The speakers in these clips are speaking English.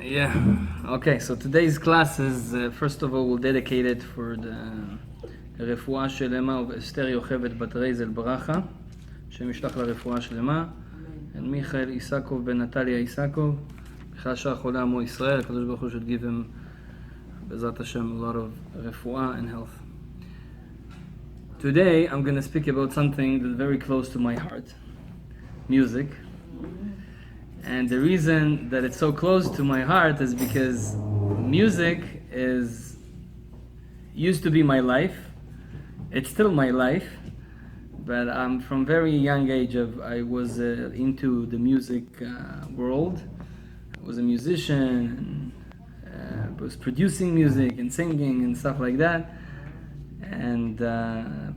Yeah. Okay, so today's class is, first of all, we'll dedicate it for the רפואה שלמה ואסתר יוכבד בת רייזל ברכה, שמשלח לרפואה שלמה, and מיכאל איסקוב בן נטליה איסקוב, בכלל שאר חולי עמו ישראל, הקדוש ברוך הוא should give him, בעזרת השם, a lot of רפואה and health. Today, I'm going to speak about something that's very close to my heart, music. And the reason that it's so close to my heart is because music used to be my life. It's still my life, but from very young age I was into the music world. I was a musician, and was producing music and singing and stuff like that, and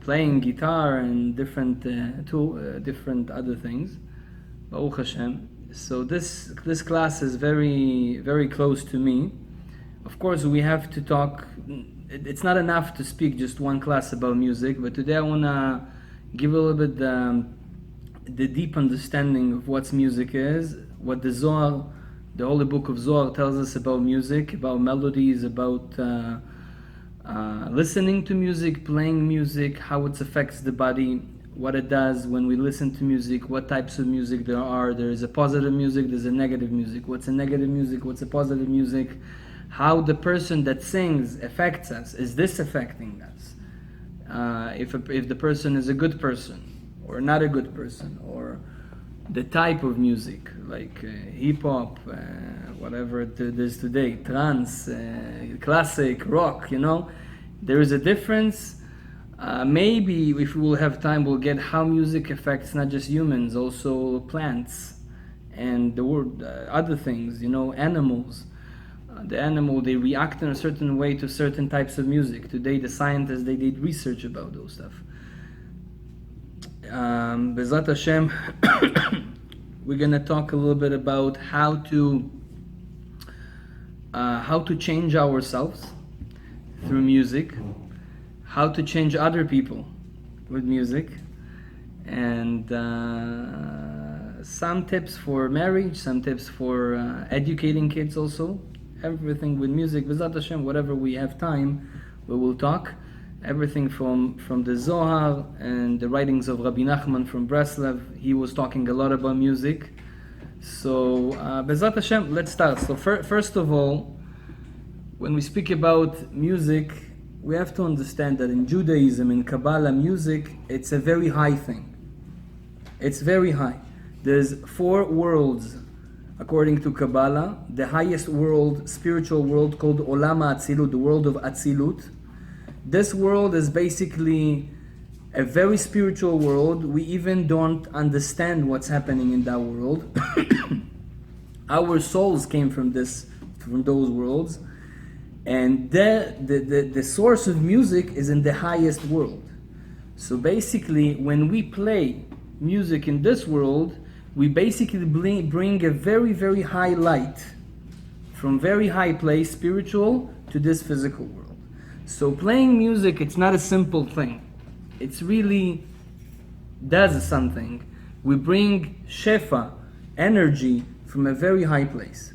playing guitar and different other things. Baruch Hashem. So this class is very, very close to me. Of course, we have to talk. It's not enough to speak just one class about music, but today I want to give a little bit the deep understanding of what music is, what the Zohar, the Holy Book of Zohar, tells us about music, about melodies, about listening to music, playing music, how it affects the body, what it does when we listen to music, what types of music there are. There is a positive music, there's a negative music. What's a negative music, what's a positive music? How the person that sings affects us. Is this affecting us? If the person is a good person or not a good person, or the type of music, like hip-hop, whatever it is today, trance, classic, rock, there is a difference. Maybe if we will have time, we'll get how music affects not just humans, also plants and the world, other things, animals. The animal, they react in a certain way to certain types of music. Today, the scientists, they did research about those stuff. Bezrat Hashem, we're going to talk a little bit about how to change ourselves through music, how to change other people with music, and some tips for marriage, some tips for educating kids also. Everything with music, B'ezrat Hashem, whatever we have time, we will talk. Everything from the Zohar and the writings of Rabbi Nachman from Breslov. He was talking a lot about music. So, B'ezrat Hashem, let's start. So first of all, when we speak about music, we have to understand that in Judaism, in Kabbalah, music, it's a very high thing. It's very high. There's 4 worlds, according to Kabbalah. The highest world, spiritual world, called Olam HaAtzilut, the world of Atzilut. This world is basically a very spiritual world. We even don't understand what's happening in that world. Our souls came from those worlds. And the source of music is in the highest world. So basically, when we play music in this world, we basically bring a very, very high light from very high place, spiritual, to this physical world. So playing music, it's not a simple thing. It's really does something. We bring shefa, energy, from a very high place.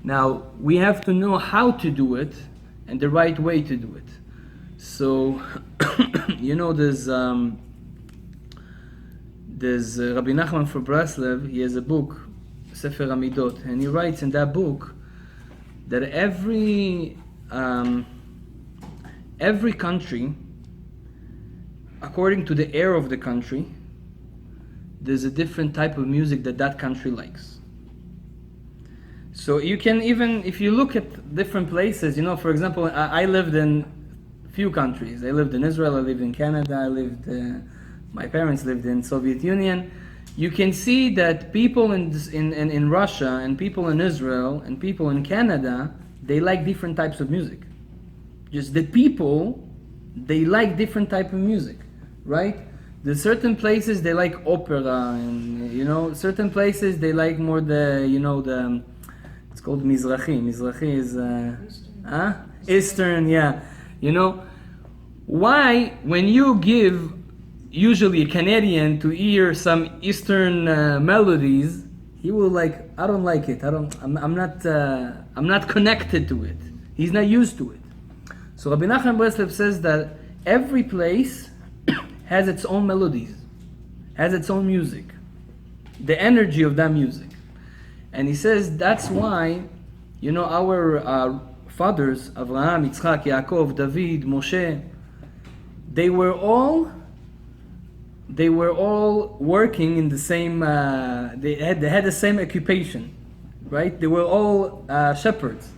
Now, we have to know how to do it and the right way to do it. So, there's Rabbi Nachman from Breslov. He has a book, Sefer Amidot, and he writes in that book that every country, according to the air of the country, there's a different type of music that country likes. So you can even, if you look at different places, for example, I lived in few countries. I lived in Israel, I lived in Canada, my parents lived in Soviet Union. You can see that people in Russia and people in Israel and people in Canada, they like different types of music. Just the people, they like different type of music, right? There's certain places they like opera, and certain places they like more it's called Mizrahi. Mizrahi is Eastern, yeah. Why, when you give usually a Canadian to hear some Eastern melodies, he will like, I don't like it. I'm not connected to it. He's not used to it. So Rabbi Nachman Breslev says that every place has its own melodies, has its own music, the energy of that music. And he says that's why, our fathers, Avraham, Yitzchak, Yaakov, David, Moshe, they were all working in the same, they had the same occupation, right? They were all shepherds.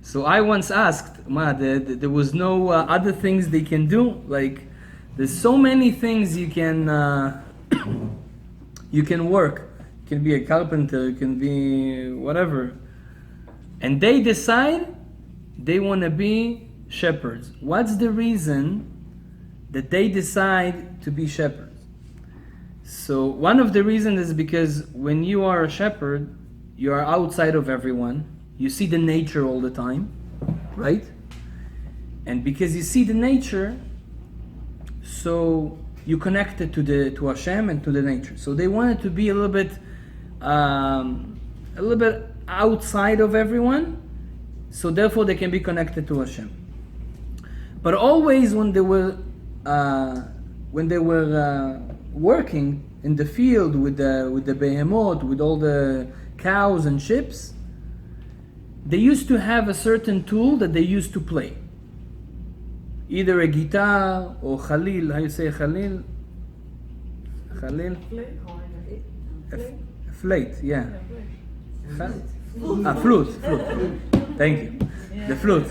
So I once asked, there was no other things they can do? Like, there's so many things you can work. You can be a carpenter, you can be whatever. And they decide they want to be shepherds. What's the reason that they decide to be shepherds? So one of the reasons is because when you are a shepherd, you are outside of everyone. You see the nature all the time, right? And because you see the nature, so you connected to Hashem and to the nature. So they wanted to be a little bit outside of everyone, so therefore they can be connected to Hashem. But always when they were working in the field with the behemoth, with all the cows and sheep, they used to have a certain tool that they used to play. Either a guitar or khalil. How you say khalil? Khalil? A flute, yeah. Flute. Thank you. The flute.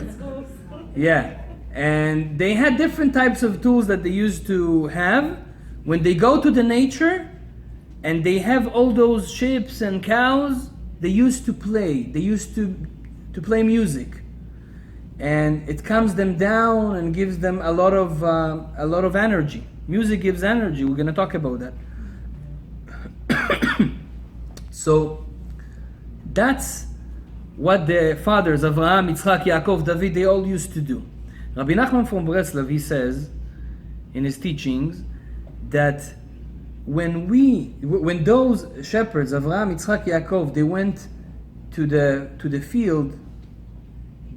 Yeah. And they had different types of tools that they used to have. When they go to the nature and they have all those sheep and cows, they used to play. They used to play music. And it calms them down and gives them a lot of energy. Music gives energy. We're going to talk about that. So that's what the fathers, Avraham, Yitzchak, Yaakov, David, they all used to do. Rabbi Nachman from Breslov, he says in his teachings that when those shepherds, Avraham, Yitzchak, Yaakov, they went to the field,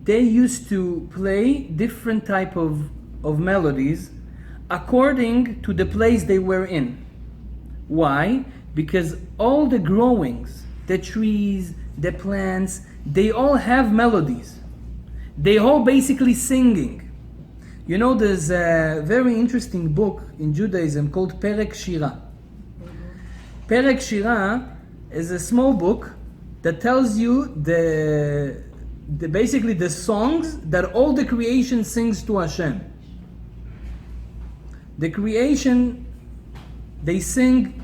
they used to play different type of melodies according to the place they were in. Why? Because all the growings, the trees, the plants, they all have melodies. They all basically singing. There's a very interesting book in Judaism called Perek Shira. Perek Shira is a small book that tells you basically the songs that all the creation sings to Hashem. The creation, they sing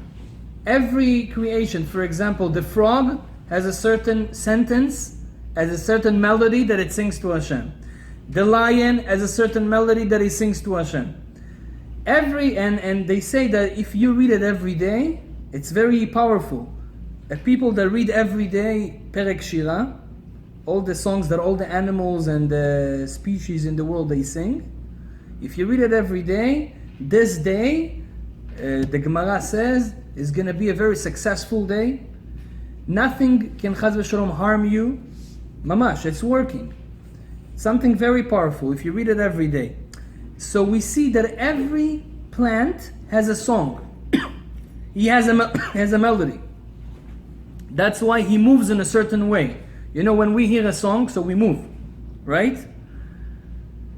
every creation. For example, the frog has a certain sentence, has a certain melody that it sings to Hashem. The lion has a certain melody that he sings to Hashem. And they say that if you read it every day, it's very powerful. People that read every day Perek Shira, all the songs that all the animals and the species in the world they sing, if you read it every day, this day, the Gemara says, is going to be a very successful day. Nothing can chas v'shalom harm you. Mamash, it's working. Something very powerful if you read it every day. So we see that every plant has a song. He has a melody. That's why he moves in a certain way. When we hear a song, so we move, right?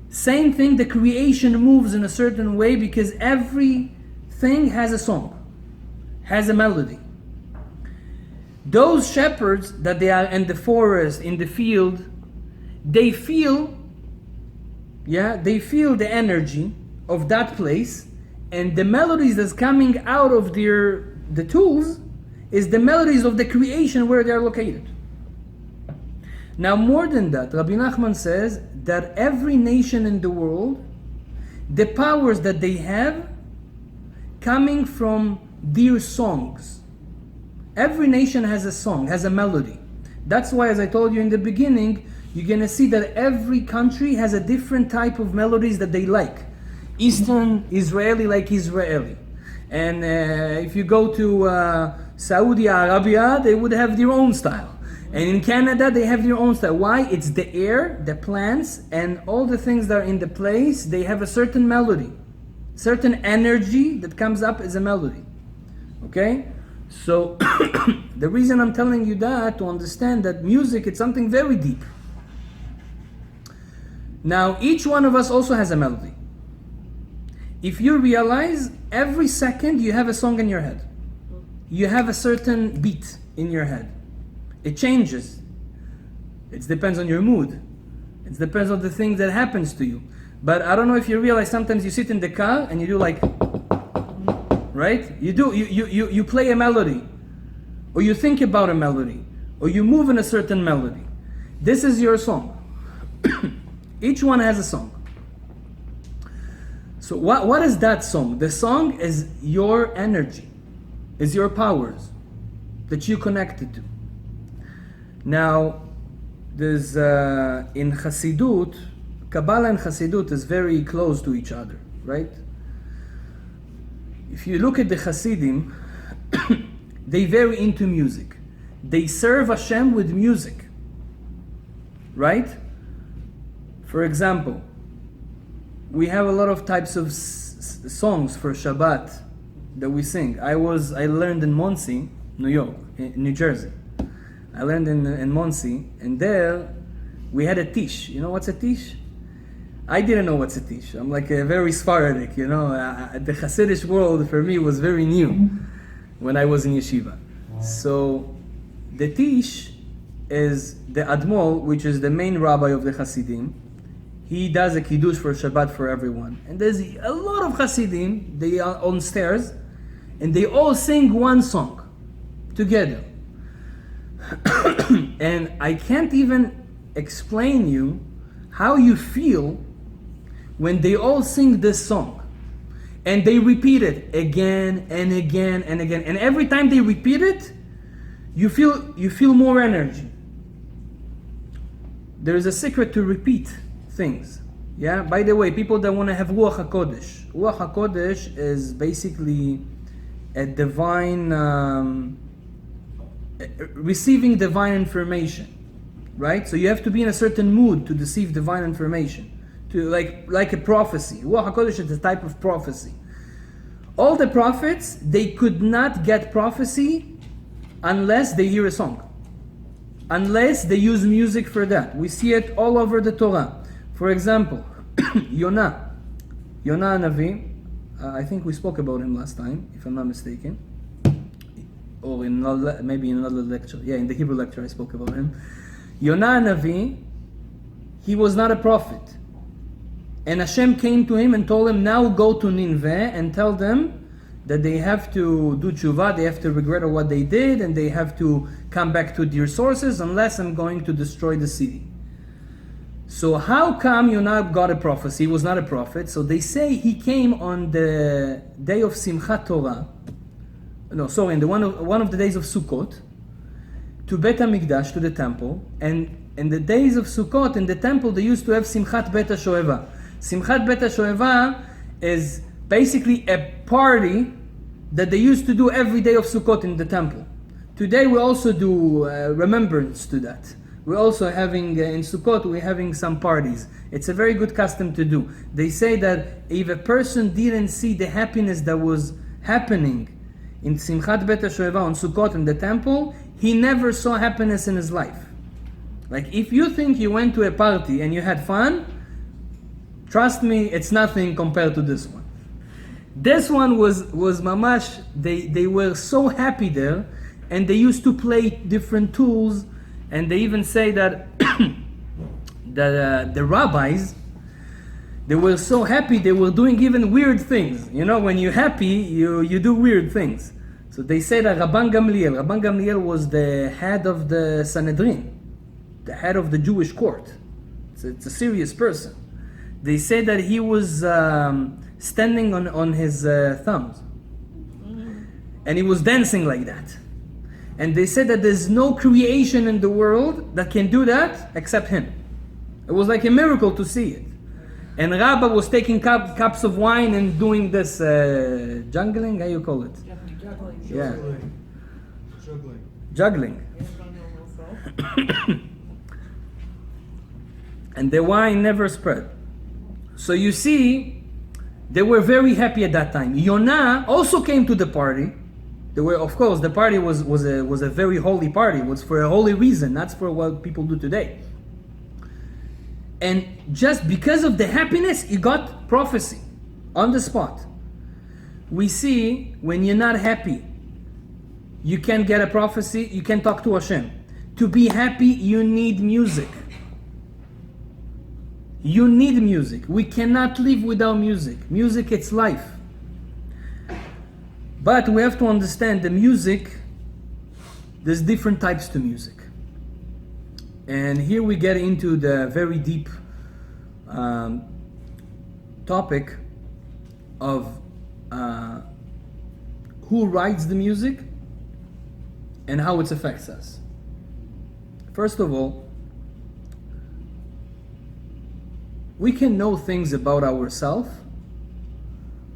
Same thing, the creation moves in a certain way because everything has a song, has a melody. Those shepherds that they are in the forest, in the field, they feel the energy of that place, and the melodies that's coming out of the tools is the melodies of the creation where they are located. Now, more than that, Rabbi Nachman says that every nation in the world, the powers that they have coming from their songs. Every nation has a song, has a melody. That's why, as I told you in the beginning, you're going to see that every country has a different type of melodies that they like. Eastern Israeli like Israeli. And if you go to Saudi Arabia, they would have their own style. And in Canada, they have their own style. Why? It's the air, the plants, and all the things that are in the place, they have a certain melody. Certain energy that comes up as a melody. Okay? So, the reason I'm telling you that, to understand that music is something very deep. Now, each one of us also has a melody. If you realize, every second you have a song in your head. You have a certain beat in your head. It changes. It depends on your mood. It depends on the thing that happens to you. But I don't know if you realize, sometimes you sit in the car and you do like, right? You play a melody, or you think about a melody, or you move in a certain melody. This is your song. Each one has a song. So what is that song? The song is your energy, is your powers that you connected to. Now, there's in Hasidut, Kabbalah and Hasidut is very close to each other, right? If you look at the Hasidim, they very into music. They serve Hashem with music, right? For example, we have a lot of types of songs for Shabbat that we sing. I learned in Monsey, New Jersey. I learned in Monsey, and there we had a tish. You know what's a tish? I didn't know what's a tish. I'm like a very Sephardic, the Hasidic world for me was very new when I was in yeshiva. So the tish is the Admol, which is the main rabbi of the Hasidim. He does a kiddush for Shabbat for everyone. And there's a lot of Hasidim, they are on stairs, and they all sing one song together. And I can't even explain you how you feel when they all sing this song. And they repeat it again and again and again. And every time they repeat it, you feel more energy. There is a secret to repeat things. Yeah. By the way, people that want to have Ruach HaKodesh. Ruach HaKodesh is basically a divine, receiving divine information, right? So you have to be in a certain mood to receive divine information, to like a prophecy. Ruach HaKodesh is a type of prophecy. All the prophets, they could not get prophecy unless they hear a song, unless they use music for that. We see it all over the Torah. For example, Yonah Navi, I think we spoke about him last time, if I'm not mistaken, or maybe in another lecture. Yeah, in the Hebrew lecture I spoke about him. Yonah Navi, he was not a prophet. And Hashem came to him and told him, now go to Nineveh and tell them that they have to do tshuva, they have to regret what they did, and they have to come back to their sources, unless I'm going to destroy the city. So how come Yonah got a prophecy? He was not a prophet. So they say he came on the day of Simchat Torah. No, sorry, in one of the days of Sukkot, to Bet HaMikdash, to the temple. And in the days of Sukkot, in the temple, they used to have Simchat Bet HaShoeva. Simchat Bet HaShoeva is basically a party that they used to do every day of Sukkot in the temple. Today we also do remembrance to that. We're also having, in Sukkot, we're having some parties. It's a very good custom to do. They say that if a person didn't see the happiness that was happening in Simchat Bet HaShoeva on Sukkot in the temple, he never saw happiness in his life. Like, if you think you went to a party and you had fun, trust me, it's nothing compared to this one. This one was mamash, they were so happy there, and they used to play different tools. And they even say that the rabbis, they were so happy, they were doing even weird things. When you're happy, you do weird things. So they say that Rabban Gamliel was the head of the Sanhedrin, the head of the Jewish court. It's a serious person. They say that he was standing on his thumbs. And he was dancing like that. And they said that there's no creation in the world that can do that except him. It was like a miracle to see it. And Rabbi was taking cups of wine and doing this jungling, how you call it? Yeah. juggling. And the wine never spread. So you see, they were very happy at that time. Yonah also came to the party. They were, of course, the party was a very holy party. It was for a holy reason, not for what people do today. And just because of the happiness, he got prophecy on the spot. We see when you're not happy, you can't get a prophecy, you can't talk to Hashem. To be happy, you need music. You need music. We cannot live without music. Music, it's life. But we have to understand the music, there's different types to music. And here we get into the very deep topic of who writes the music and how it affects us. First of all, we can know things about ourselves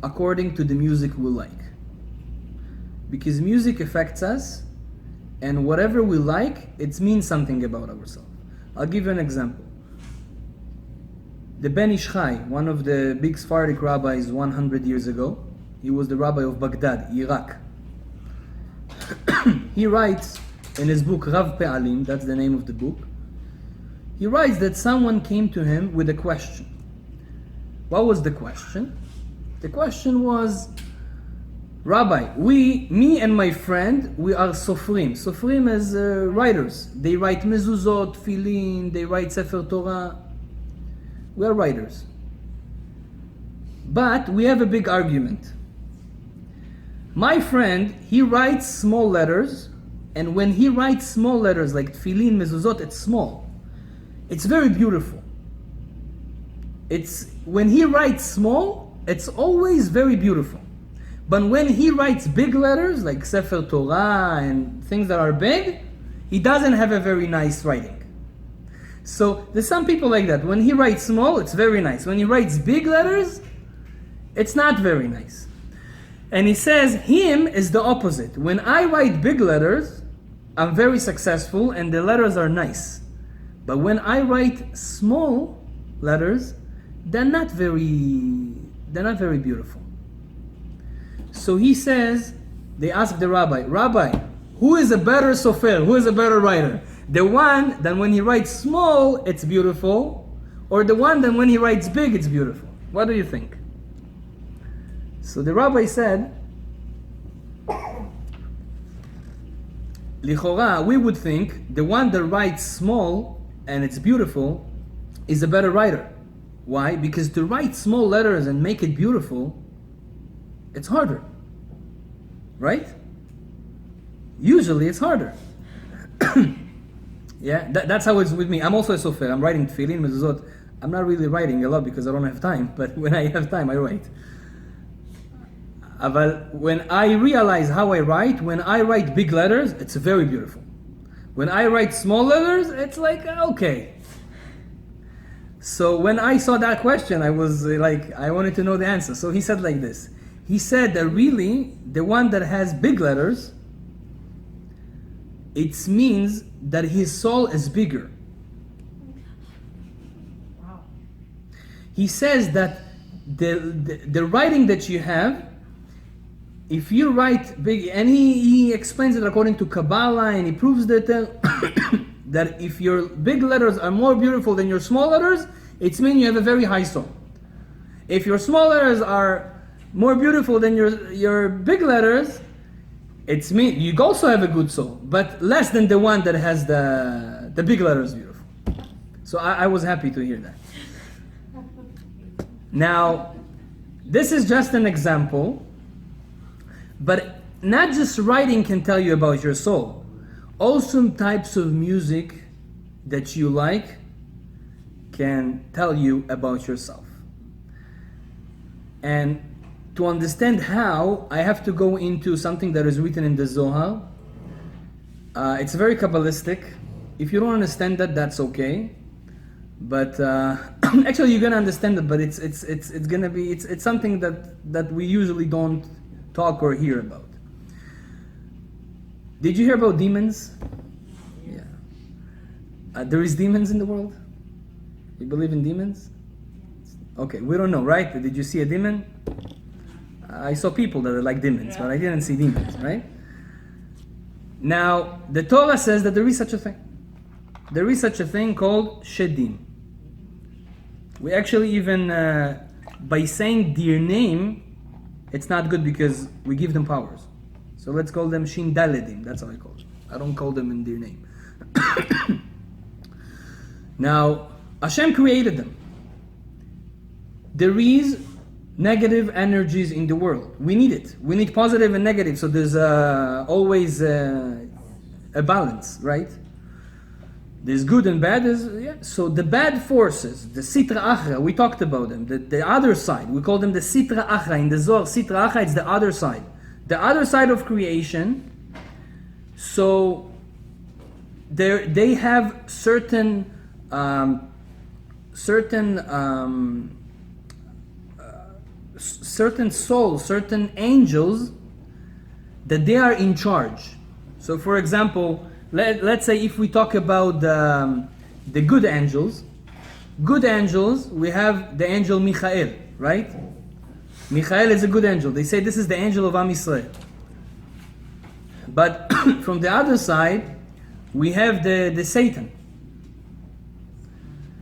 according to the music we like. Because music affects us, and whatever we like, it means something about ourselves. I'll give you an example. The Ben Ish Chai, one of the big Sephardic rabbis 100 years ago, he was the rabbi of Baghdad, Iraq. He writes in his book Rav Pe'alim, that's the name of the book, he writes that someone came to him with a question. What was the question? The question was, Rabbi, me and my friend, we are sofrim. Sofrim is writers. They write mezuzot, tefillin, they write Sefer Torah. We are writers. But we have a big argument. My friend, he writes small letters, and when he writes small letters like tefillin, mezuzot, it's small. It's very beautiful. When he writes small, it's always very beautiful. But when he writes big letters like Sefer Torah and things that are big, he doesn't have a very nice writing. So there's some people like that. When he writes small, it's very nice. When he writes big letters, it's not very nice. And he says, him is the opposite. When I write big letters, I'm very successful and the letters are nice. But when I write small letters, they're not very beautiful. So he says, they ask the Rabbi, who is a better sofer? Who is a better writer? The one that when he writes small, it's beautiful, or the one that when he writes big, it's beautiful? What do you think? So the rabbi said, Lichora, we would think the one that writes small and it's beautiful is a better writer. Why? Because to write small letters and make it beautiful, it's harder, right? Usually it's harder. Yeah, that's how it's with me. I'm also a sofer. I'm writing tefillin, mezuzot. I'm not really writing a lot because I don't have time, but when I have time, I write. But when I realize how I write, when I write big letters, it's very beautiful. When I write small letters, it's like, okay. So when I saw that question, I was like, I wanted to know the answer. So he said like this. He said that really, the one that has big letters, it means that his soul is bigger. Wow. He says that the writing that you have, if you write big, and he explains it according to Kabbalah, and he proves that that if your big letters are more beautiful than your small letters, it means you have a very high soul. If your small letters are more beautiful than your big letters, it's mean you also have a good soul, but less than the one that has the big letters beautiful. So I was happy to hear that. Now, this is just an example, but not just writing can tell you about your soul. Also types of music that you like can tell you about yourself. And to understand how, I have to go into something that is written in the Zohar. It's very Kabbalistic. If you don't understand that, that's okay. But actually, you're gonna understand it. But it's something that we usually don't talk or hear about. Did you hear about demons? Yeah. There is demons in the world? You believe in demons? Okay, we don't know, right? Did you see a demon? I saw people that are like demons, but I didn't see demons, right? Now, the Torah says that there is such a thing. There is such a thing called shedim. We actually even, by saying their name, it's not good because we give them powers. So let's call them shin daledim. That's how I call them. I don't call them in their name. Now, Hashem created them. There is negative energies in the world. We need it. We need positive and negative. So there's always a balance, right? There's good and bad. So the bad forces, the sitra achra, we talked about them. The other side, we call them the sitra achra. In the Zohar, sitra achra, it's the other side. The other side of creation. So they have certain souls, certain angels that they are in charge. So for example, let's say if we talk about the good angels, we have the angel Michael, right? Michael is a good angel. They say this is the angel of Am Yisrael. But from the other side, we have the Satan.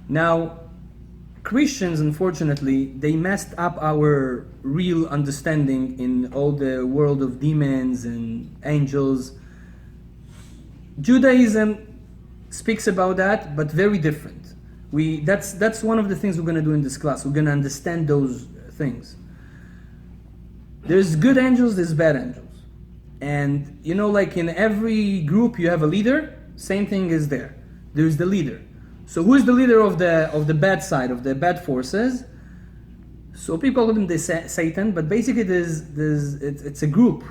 Now, Christians, unfortunately, they messed up our real understanding in all the world of demons and angels. Judaism speaks about that, but very different. That's one of the things we're going to do in this class. We're going to understand those things. There's good angels, there's bad angels. And you know, like in every group you have a leader, same thing is there. There's the leader. So who is the leader of the bad side, of the bad forces? So people call him the Satan, but basically it's a group.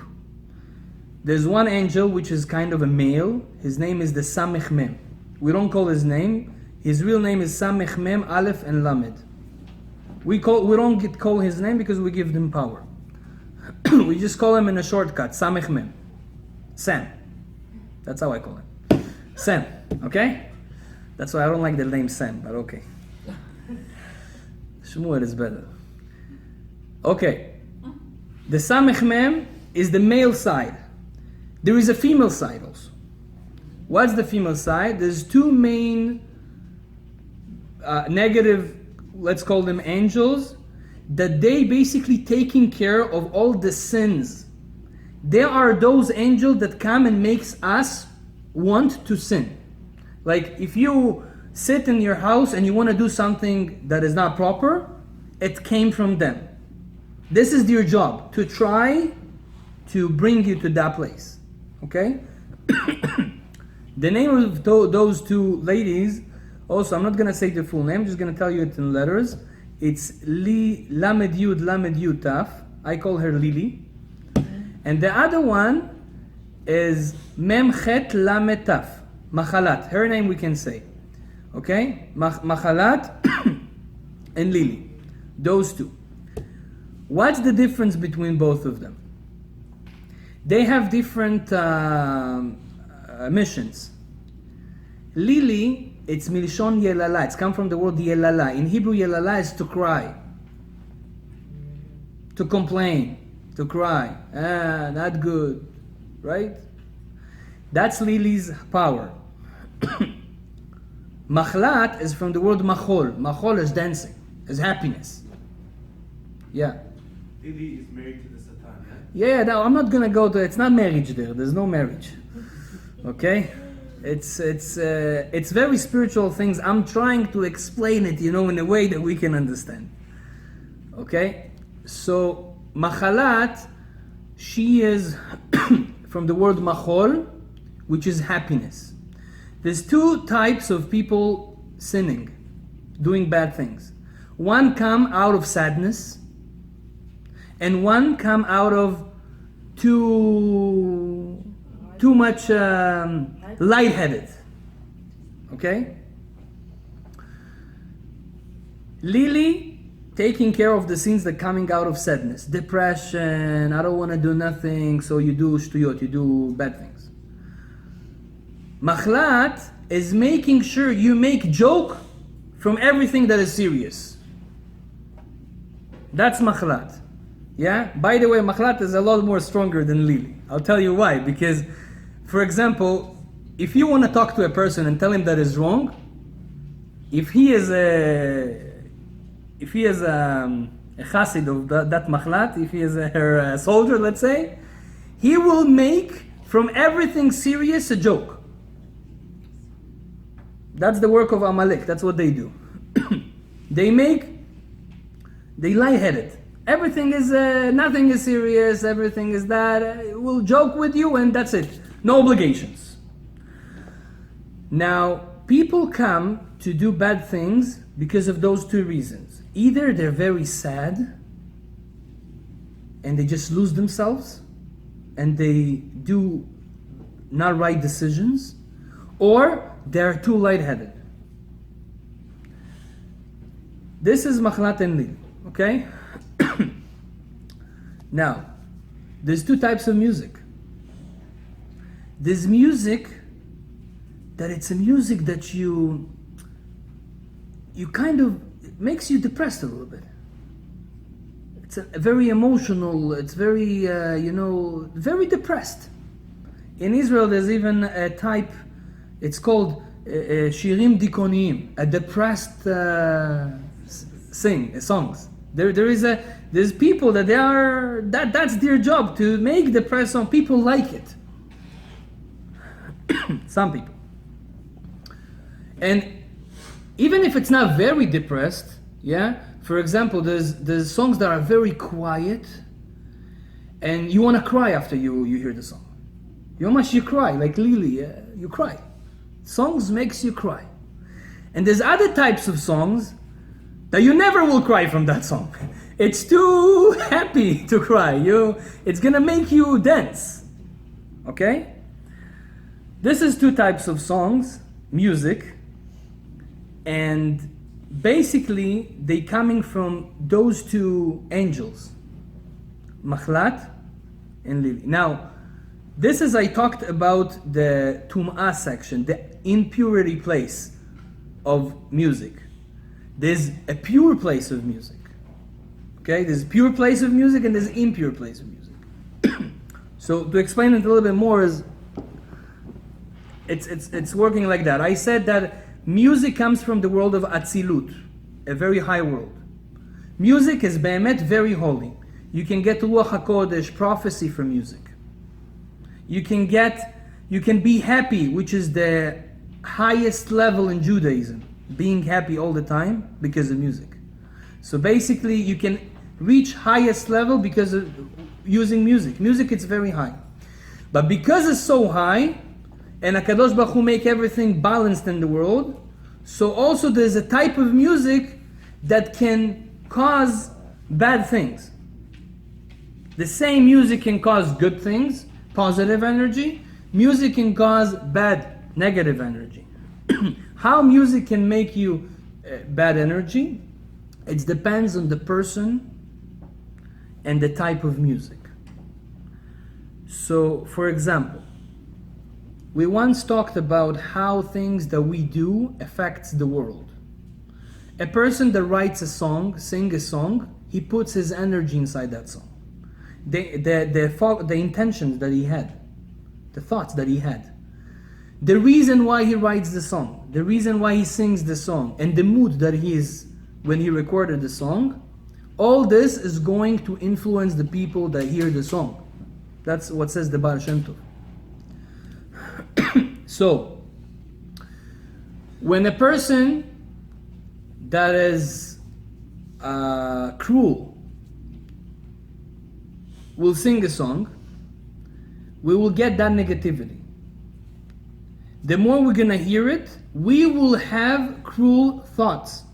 There's one angel which is kind of a male. His name is the Samech Mem. We don't call his name. His real name is Samech Mem, Aleph and Lamed. We don't call his name because we give them power. We just call him in a shortcut, Samech Mem. Sam. That's how I call him. Sam, okay? That's why I don't like the name Sam, but okay. Shmuel is better. Okay. The Samech Mem is the male side. There is a female side also. What's the female side? There's two main negative, let's call them angels, that they basically taking care of all the sins. They are those angels that come and makes us want to sin. Like if you sit in your house and you want to do something that is not proper, it came from them. This is their job, to try to bring you to that place. Okay? The name of those two ladies, also I'm not going to say the full name, I'm just going to tell you it in letters. It's Lamed Yud Taf. I call her Lili. And the other one is Mem Chet Lamed Taf. Machalat. Her name we can say. Okay? Machalat and Lili. Those two. What's the difference between both of them? They have different missions. Lili, it's Milshon Yelala. It's come from the word Yelala. In Hebrew, Yelala is to cry, to complain, to cry. Not good, right? That's Lili's power. Machlat is from the word Machol. Machol is dancing, is happiness. Yeah. Lili is married to the Satan, Yeah, no, I'm not gonna go to. It's not marriage there. There's no marriage. Okay. It's very spiritual things. I'm trying to explain it, in a way that we can understand. Okay? So, Machalat, she is from the word Machol, which is happiness. There's two types of people sinning, doing bad things. One come out of sadness, and one come out of too much lightheaded. Okay? Lili taking care of the sins that coming out of sadness, depression, I don't want to do nothing, so you do shtuyot, you do bad things. Machlat is making sure you make joke from everything that is serious. That's machlat. Yeah? By the way, machlat is a lot more stronger than lili. I'll tell you why. Because, for example, if you want to talk to a person and tell him that is wrong, if he is a chassid of that machlat, if he is her soldier, let's say, he will make from everything serious a joke. That's the work of Amalek. That's what they do. They lightheaded. Everything is, nothing is serious, everything is that. We'll joke with you and that's it. No obligations. Now, people come to do bad things because of those two reasons. Either they're very sad and they just lose themselves and they do not right decisions, or they're too lightheaded. This is machlat and lili, okay? Now, there's two types of music. There's music that it's a music that you kind of, it makes you depressed a little bit. It's a very emotional, it's very, very depressed. In Israel, there's even a type, it's called shirim dikoniyim, a depressed songs. There's people that that's their job, to make depressed songs. People like it. Some people. And even if it's not very depressed, yeah, for example, there's songs that are very quiet and you want to cry after you hear the song. You cry, like Lili, you cry. Songs makes you cry. And there's other types of songs that you never will cry from that song. It's too happy to cry. It's gonna make you dance. Okay? This is two types of songs, music, and basically they coming from those two angels, Machlat and Lili. Now, this is, I talked about the Tum'ah section, the impurity place of music. There's a pure place of music. Okay, there's a pure place of music and there's an impure place of music. So to explain it a little bit more is, it's working like that. I said that music comes from the world of Atzilut, a very high world. Music is Be'emet, very holy. You can get Ruach HaKodesh, prophecy from music. You can be happy, which is the highest level in Judaism, being happy all the time because of music. So basically you can reach highest level because of using music. Music, it's very high. But because it's so high, and HaKadosh Baruch Hu make everything balanced in the world, so also there's a type of music that can cause bad things. The same music can cause good things, positive energy. Music can cause bad, negative energy. How music can make you bad energy, it depends on the person and the type of music. So, for example, we once talked about how things that we do affects the world. A person that writes a song, sings a song, he puts his energy inside that song. The intentions that he had, the thoughts that he had, the reason why he writes the song, the reason why he sings the song, and the mood that he is when he recorded the song, all this is going to influence the people that hear the song. That's what says the Baal Shem Tov. So, when a person that is cruel will sing a song, we will get that negativity. The more we're gonna hear it, we will have cruel thoughts.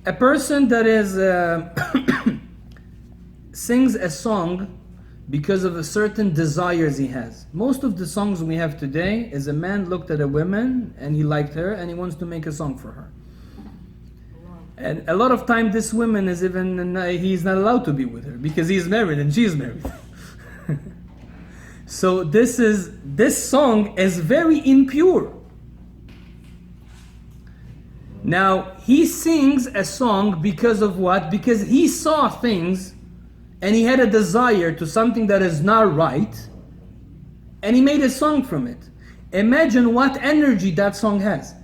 A person that is sings a song because of a certain desires he has. Most of the songs we have today is a man looked at a woman and he liked her and he wants to make a song for her. And a lot of time this woman is even, he's not allowed to be with her because he's married and she's married. So this song is very impure. Now, he sings a song because of what? Because he saw things and he had a desire to something that is not right, and he made a song from it. Imagine what energy that song has.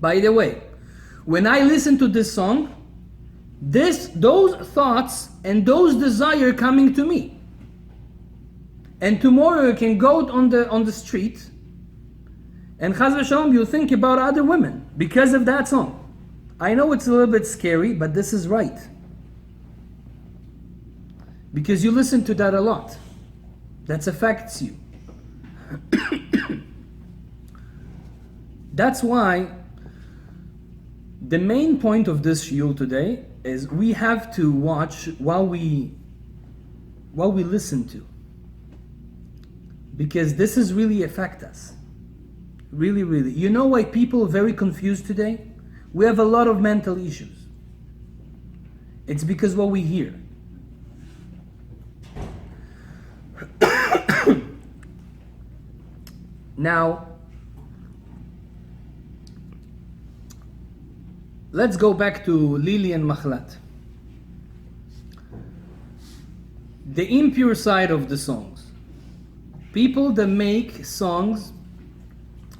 By the way, when I listen to this song, those thoughts and those desire coming to me. And tomorrow you can go on the street and chas v'shalom you think about other women because of that song. I know it's a little bit scary, but this is right. Because you listen to that a lot. That affects you. That's why the main point of this shiur today is we have to watch while we listen to. Because this is really affect us. Really, really. You know why people are very confused today? We have a lot of mental issues. It's because what we hear. Now, let's go back to Lili and Machlat. The impure side of the songs. People that make songs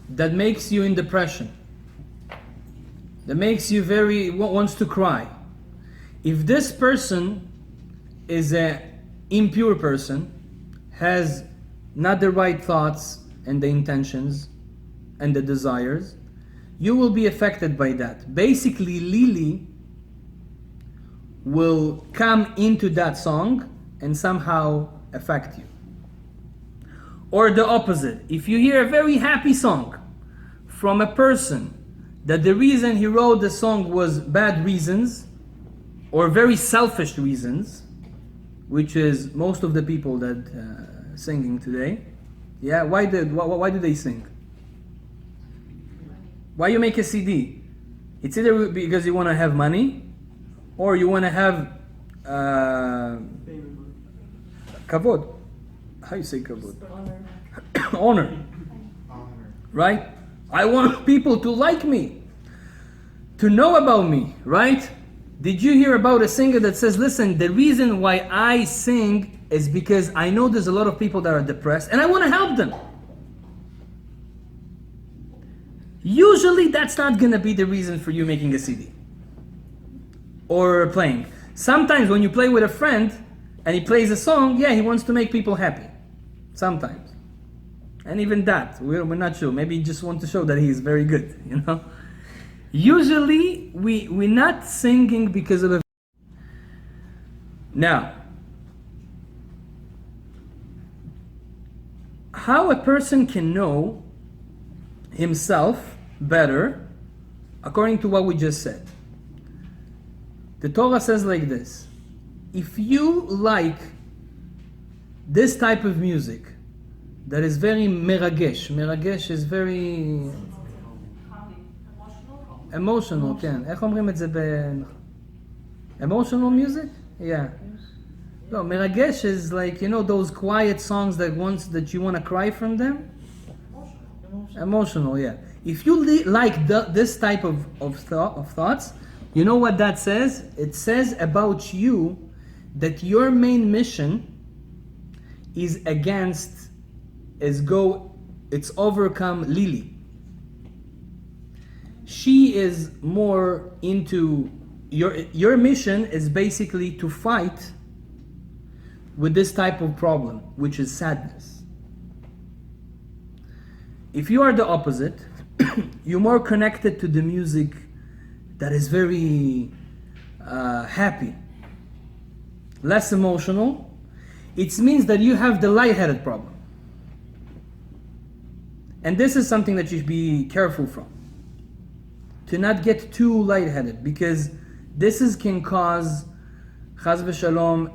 that makes you in depression, that makes you wants to cry. If this person is an impure person, has not the right thoughts and the intentions and the desires, you will be affected by that. Basically, Lili will come into that song and somehow affect you. Or the opposite. If you hear a very happy song from a person that the reason he wrote the song was bad reasons or very selfish reasons, which is most of the people that singing today. Yeah, why do they sing? Why you make a CD? It's either because you want to have money, or you want to have kavod. How you say kavod? Honor. Right? I want people to like me, to know about me, right? Did you hear about a singer that says, listen, the reason why I sing is because I know there's a lot of people that are depressed and I want to help them. Usually that's not going to be the reason for you making a CD or playing. Sometimes when you play with a friend and he plays a song, yeah, he wants to make people happy. Sometimes. And even that, we're not sure. Maybe he just wants to show that he is very good, you know. Usually, we're not singing because of a... Now, how a person can know himself better, according to what we just said. The Torah says like this: if you like this type of music, that is very meragesh. Meragesh is very... emotional, כן. איך אומרים את זה emotional music? Yeah. No, מרגש is like, you know, those quiet songs that you want to cry from them? Emotional, yeah. If you like this type of thoughts, you know what that says? It says about you that your main mission is it's overcome Lili. She is more into your mission is basically to fight with this type of problem, which is sadness. If you are the opposite, you're more connected to the music that is very happy, less emotional. It means that you have the lightheaded problem. And this is something that you should be careful from. To not get too lightheaded, because this can cause chas v'shalom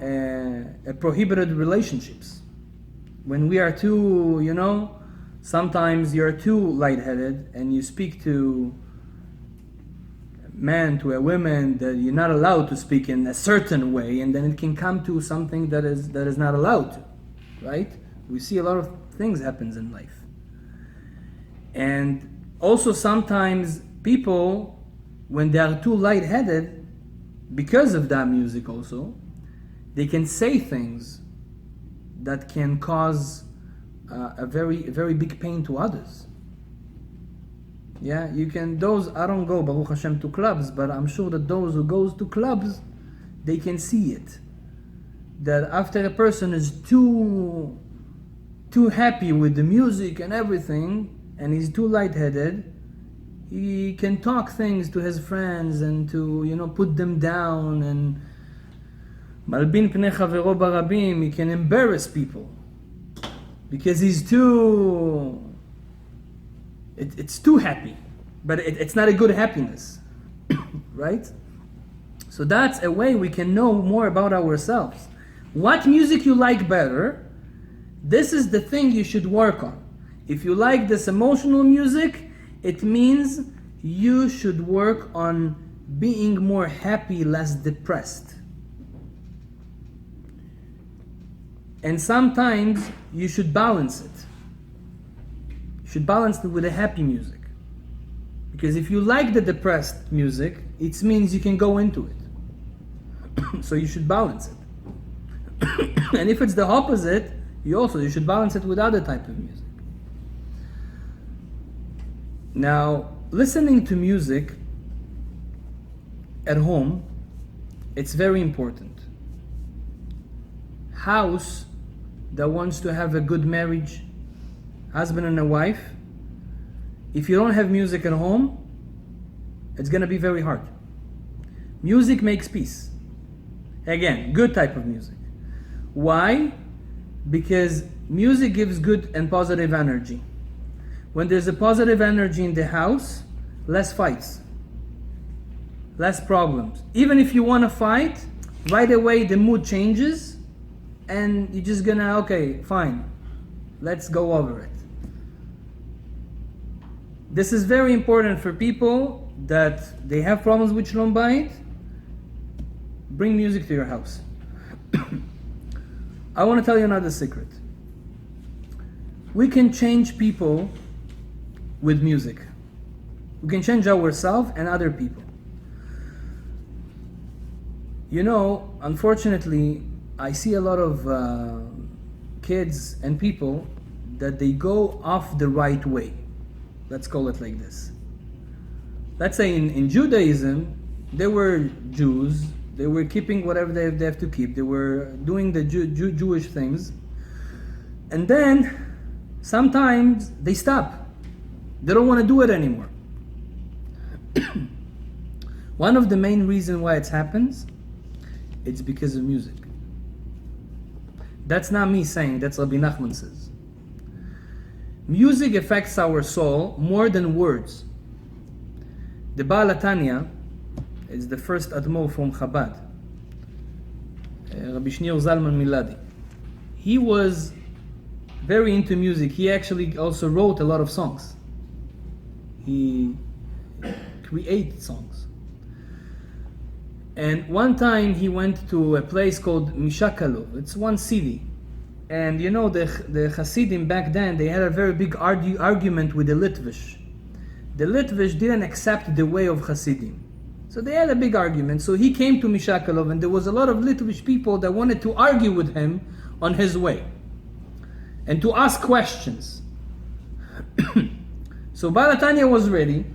prohibited relationships. When we are too, you know, sometimes you're too lightheaded and you speak to man to a woman that you're not allowed to speak in a certain way, and then it can come to something that is not allowed to, right? We see a lot of things happens in life. And also sometimes people, when they are too lightheaded, because of that music also, they can say things that can cause a very big pain to others. Yeah, you can, I don't go, Baruch Hashem, to clubs, but I'm sure that those who goes to clubs, they can see it. That after a person is too happy with the music and everything, and he's too lightheaded, he can talk things to his friends and to, put them down, and Malbin pnei chavero barabim, he can embarrass people because he's too, it's too happy, but it's not a good happiness, right? So that's a way we can know more about ourselves. What music you like better, this is the thing you should work on. If you like this emotional music, it means you should work on being more happy, less depressed. And sometimes you should balance it. You should balance it with a happy music. Because if you like the depressed music, it means you can go into it. So you should balance it. And if it's the opposite, you should balance it with other type of music. Now, listening to music at home, it's very important. House that wants to have a good marriage, husband and a wife, if you don't have music at home, it's going to be very hard. Music makes peace. Again, good type of music. Why? Because music gives good and positive energy. When there's a positive energy in the house, less fights, less problems. Even if you want to fight, right away the mood changes and you're just gonna, okay, fine, let's go over it. This is very important for people that they have problems with Shalom Bayit. Bring music to your house. I want to tell you another secret. We can change people with music. We can change ourselves and other people. Unfortunately, I see a lot of kids and people that they go off the right way. Let's call it like this. Let's say in Judaism, they were Jews, they were keeping whatever they have to keep, they were doing the Jewish things, and then sometimes they stop. They don't want to do it anymore. One of the main reasons why it happens, it's because of music. That's not me saying, that's Rabbi Nachman says. Music affects our soul more than words. The Baal HaTanya is the first Admor from Chabad, Rabbi Shneur Zalman Miladi. He was very into music. He actually also wrote a lot of songs. He created songs. And one time he went to a place called Mishakalov. It's one city. And the Hasidim back then, they had a very big argument with the Litvish. The Litvish didn't accept the way of Hasidim. So they had a big argument. So he came to Mishakalov, and there was a lot of Litvish people that wanted to argue with him on his way and to ask questions. So Baal HaTanya was ready.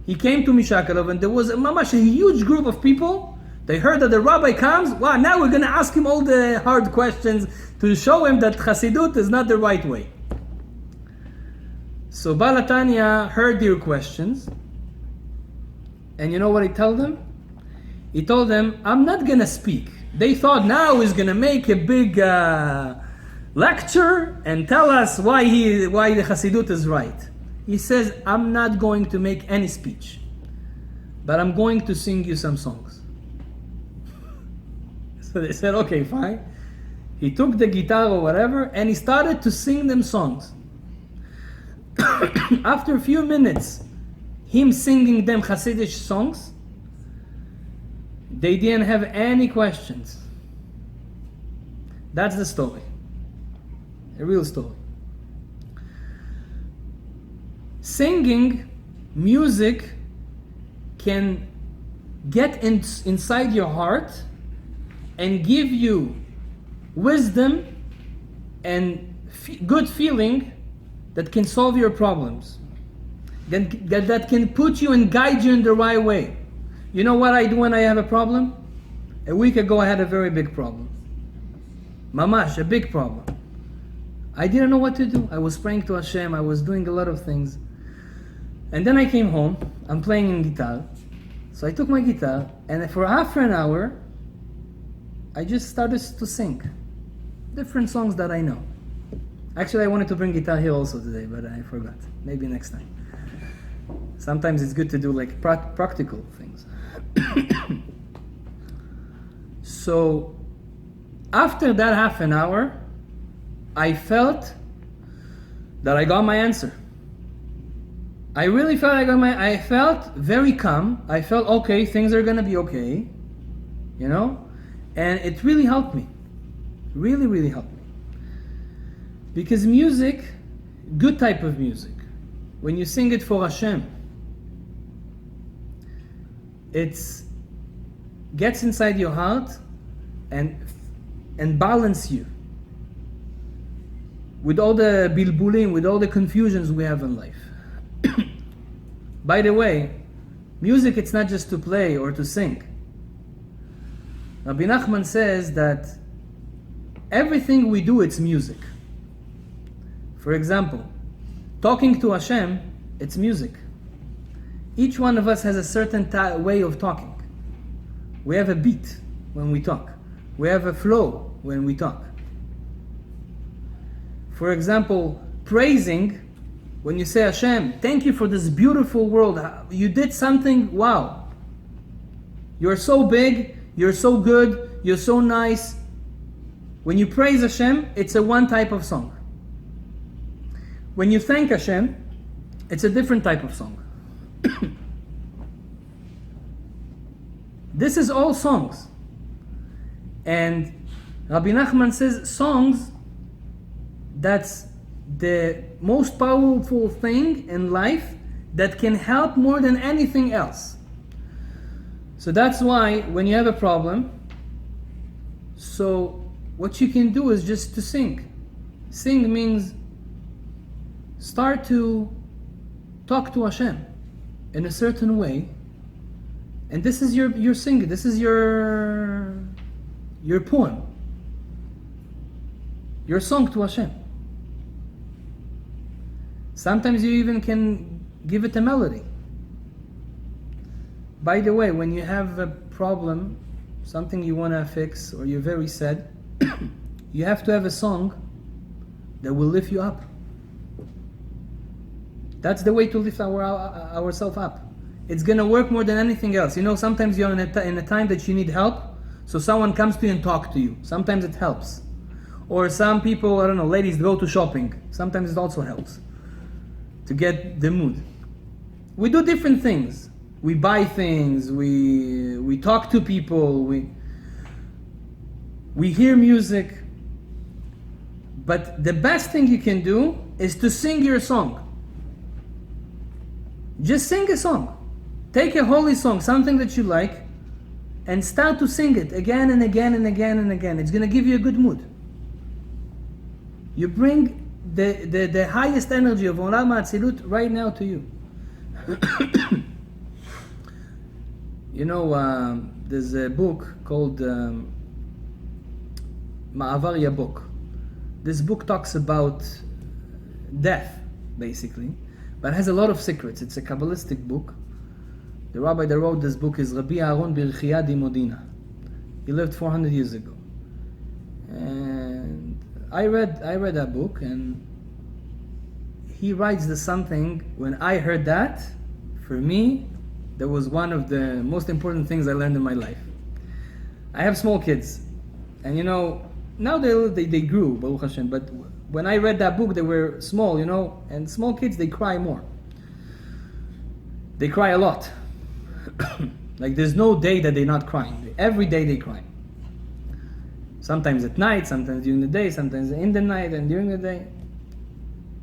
He came to Mishakalov, and there was a huge group of people. They heard that the rabbi comes. Wow, now we're going to ask him all the hard questions to show him that Hasidut is not the right way. So Baal HaTanya heard their questions. And you know what he told them? He told them, I'm not going to speak. They thought now he's going to make a big lecture and tell us why the Hasidut is right. He says, I'm not going to make any speech, but I'm going to sing you some songs. So they said, okay, fine. He took the guitar or whatever, and he started to sing them songs. After a few minutes, him singing them Hasidic songs, They didn't have any questions. That's the story. A real story. Singing, music can get inside your heart and give you wisdom and good feeling that can solve your problems. That can put you and guide you in the right way. You know what I do when I have a problem? A week ago I had a very big problem. Mamash, a big problem. I didn't know what to do. I was praying to Hashem, I was doing a lot of things. And then I came home, I'm playing in guitar. So I took my guitar, and for half an hour, I just started to sing different songs that I know. Actually, I wanted to bring guitar here also today, but I forgot. Maybe next time. Sometimes it's good to do like practical things. So, after that half an hour, I felt that I got my answer. I really felt I felt very calm. I felt okay, things are gonna be okay, you know? And it really helped me. Really, really helped me. Because music, good type of music, when you sing it for Hashem, it gets inside your heart and balance you with all the bilbulim, with all the confusions we have in life. By the way, music, it's not just to play or to sing. Rabbi Nachman says that everything we do, it's music. For example, talking to Hashem, it's music. Each one of us has a certain way of talking. We have a beat when we talk. We have a flow when we talk. For example, praising, when you say, Hashem, thank you for this beautiful world. You did something, wow. You're so big, you're so good, you're so nice. When you praise Hashem, it's a one type of song. When you thank Hashem, it's a different type of song. This is all songs. And Rabbi Nachman says songs, that's the most powerful thing in life that can help more than anything else. So that's why when you have a problem, so what you can do is just to sing. Sing means start to talk to Hashem in a certain way, and this is your singing, this is your poem, your song to Hashem. Sometimes you even can give it a melody. By the way, when you have a problem, something you want to fix, or you're very sad, you have to have a song that will lift you up. That's the way to lift ourselves up. It's going to work more than anything else. You know, sometimes you're in a time that you need help, so someone comes to you and talks to you. Sometimes it helps. Or some people, I don't know, ladies go to shopping. Sometimes it also helps to get the mood. We do different things. We buy things, we talk to people, we hear music. But the best thing you can do is to sing your song. Just sing a song. Take a holy song, something that you like, and start to sing it again and again and again and again. It's going to give you a good mood. You bring the highest energy of Olam HaAtzilut right now to you. You know, there's a book called Ma'avar Yabok. This book talks about death, basically, but has a lot of secrets. It's a Kabbalistic book. The rabbi that wrote this book is Rabbi Aaron Birchia di Modina. He lived 400 years ago. And I read that book, and he writes there's something, when I heard that, for me, that was one of the most important things I learned in my life. I have small kids, and you know, now they grew, Baruch Hashem, but when I read that book, they were small, you know, and small kids, they cry more. They cry a lot. Like there's no day that they're not crying. Every day they cry. Sometimes at night, sometimes during the day, sometimes in the night and during the day.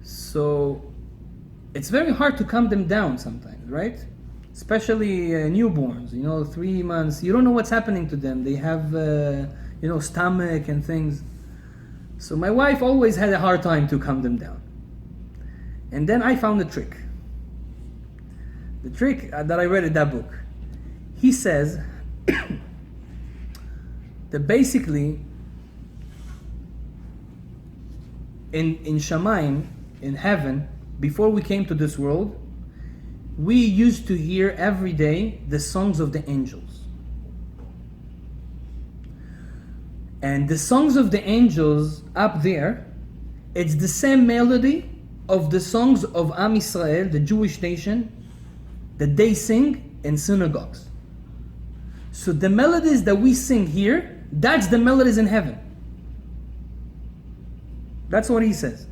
So it's very hard to calm them down sometimes, right? Especially newborns, 3 months. You don't know what's happening to them. They have, stomach and things. So my wife always had a hard time to calm them down. And then I found a trick. The trick that I read in that book. He says that basically in Shamayim, in heaven, before we came to this world, we used to hear every day the songs of the angels. And the songs of the angels up there, it's the same melody of the songs of Am Yisrael, the Jewish nation, that they sing in synagogues. So the melodies that we sing here, that's the melodies in heaven. That's what he says.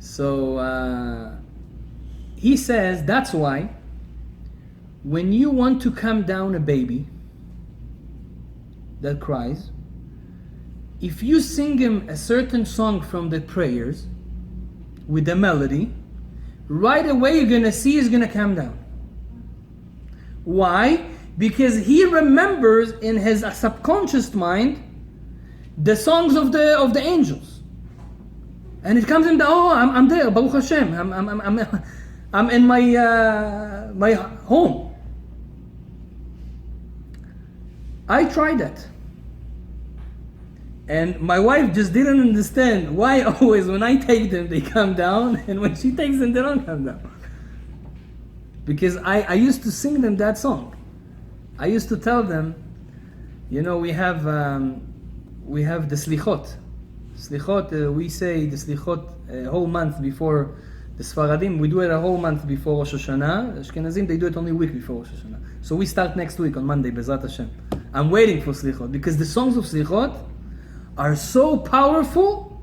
So he says that's why when you want to calm down a baby that cries, if you sing him a certain song from the prayers with the melody, right away you're gonna see he's gonna calm down. Why? Because he remembers in his subconscious mind the songs of the angels, and it comes in the I'm there, Baruch Hashem, I'm in my home. I tried that, and my wife just didn't understand why always when I take them they come down, and when she takes them they don't come down. Because I used to sing them that song. I used to tell them, we have the slichot. Slichot, we say the slichot a whole month before the Sfaradim. We do it a whole month before Rosh Hashanah. Ashkenazim, they do it only a week before Rosh Hashanah. So we start next week on Monday, Bezrat Hashem. I'm waiting for slichot because the songs of slichot are so powerful.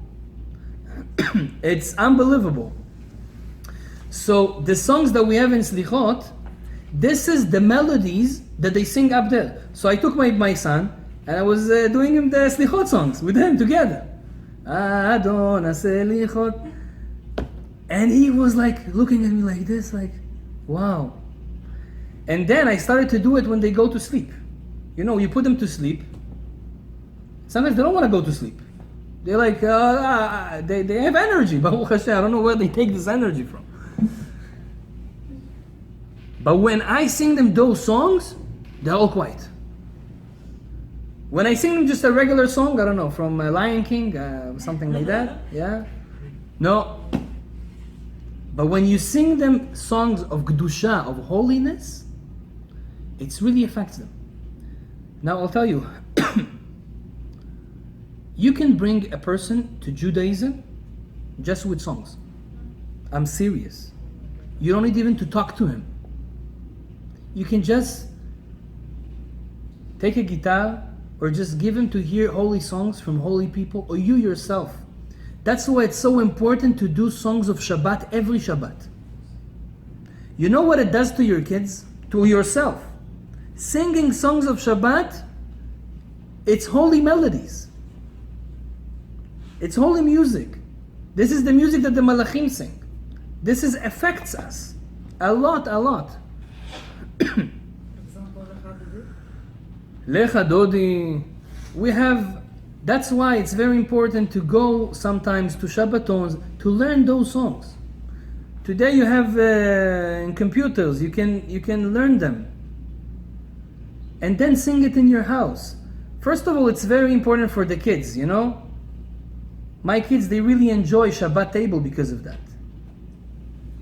It's unbelievable. So the songs that we have in slichot, this is the melodies that they sing up there. So I took my son and I was doing him the slichot songs with him together. Adon slichot, and he was like looking at me like this, like, wow. And then I started to do it when they go to sleep. You put them to sleep. Sometimes they don't want to go to sleep. They're like, they have energy. Baruch Hashem, I don't know where they take this energy from. But when I sing them those songs, they're all quiet. When I sing them just a regular song, I don't know, from Lion King, something like that, yeah? No. But when you sing them songs of Kedusha, of holiness, it really affects them. Now I'll tell you, you can bring a person to Judaism just with songs. I'm serious. You don't need even to talk to him. You can just take a guitar or just give him to hear holy songs from holy people, or you yourself. That's why it's so important to do songs of Shabbat every Shabbat. You know what it does to your kids? To yourself. Singing songs of Shabbat, it's holy melodies. It's holy music. This is the music that the Malachim sing. This affects us a lot. Lecha Dodi. That's why it's very important to go sometimes to Shabbatons to learn those songs. Today you have in computers, you can learn them. And then sing it in your house. First of all, it's very important for the kids, My kids, they really enjoy Shabbat table because of that.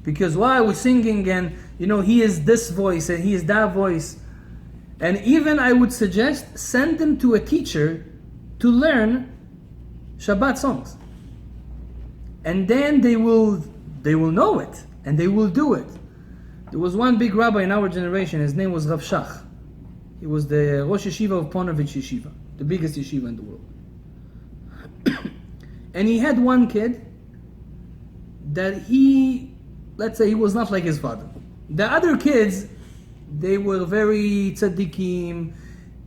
Because while we're singing and, he is this voice and he is that voice. And even I would suggest, send them to a teacher to learn Shabbat songs. And then they will know it and they will do it. There was one big rabbi in our generation, his name was Rav Shach. He was the Rosh Yeshiva of Ponevezh Yeshiva, the biggest yeshiva in the world. And he had one kid that let's say he was not like his father. The other kids, They were very tzaddikim,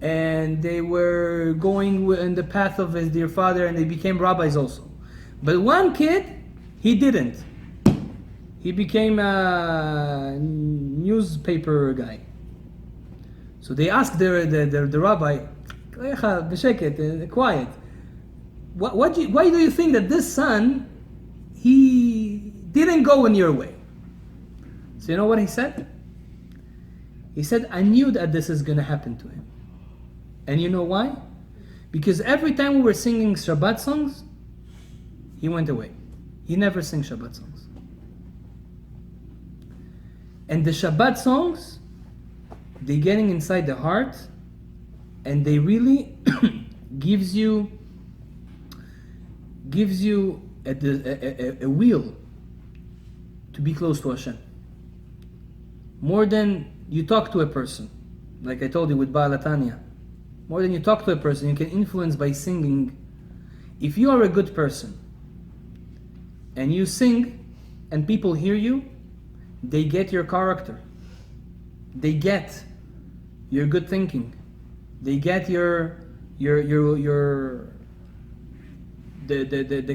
and they were going in the path of his dear father, and they became rabbis also. But one kid, he didn't. He became a newspaper guy. So they asked the rabbi, quiet. Why do you think that this son, he didn't go in your way? So you know what he said? He said, I knew that this is going to happen to him. And you know why? Because every time we were singing Shabbat songs, he went away. He never sang Shabbat songs. And the Shabbat songs, they're getting inside the heart, and they really gives you a will to be close to Hashem. More than you talk to a person, like I told you with Baal Atanya. More than you talk to a person, you can influence by singing. If you are a good person and you sing and people hear you, they get your character. They get your good thinking. They get the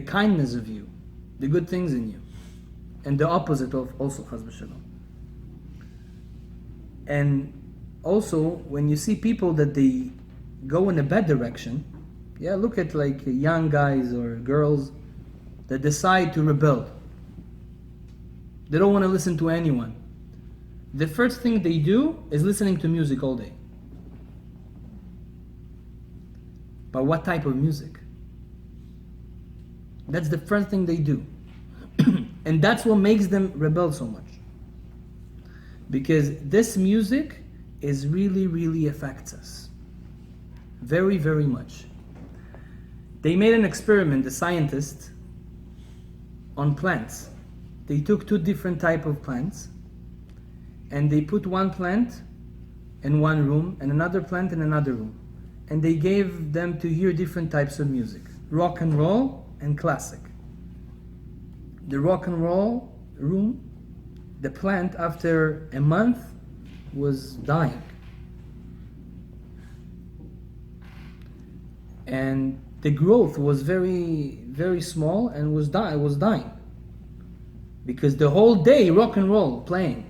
kindness of you, the good things in you, and the opposite of also Chas v'Shalom. And also, when you see people that they go in a bad direction, look at like young guys or girls that decide to rebel. They don't want to listen to anyone. The first thing they do is listening to music all day. But what type of music? That's the first thing they do. And that's what makes them rebel so much. Because this music is really affects us. Very, very much. They made an experiment, the scientists, on plants. They took two different types of plants, and they put one plant in one room and another plant in another room. And they gave them to hear different types of music. Rock and roll and classic. The rock and roll room, the plant after a month was dying. And the growth was very, very small and was dying. Because the whole day rock and roll playing.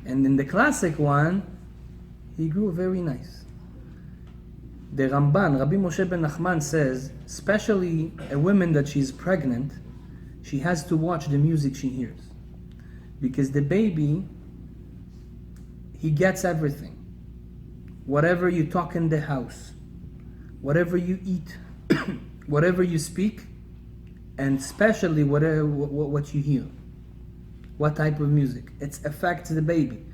And in the classic one, he grew very nice. The Ramban, Rabbi Moshe ben Nachman says, especially a woman that she's pregnant, she has to watch the music she hears. Because the baby, he gets everything. Whatever you talk in the house, whatever you eat, whatever you speak, and especially what you hear. What type of music? It affects the baby.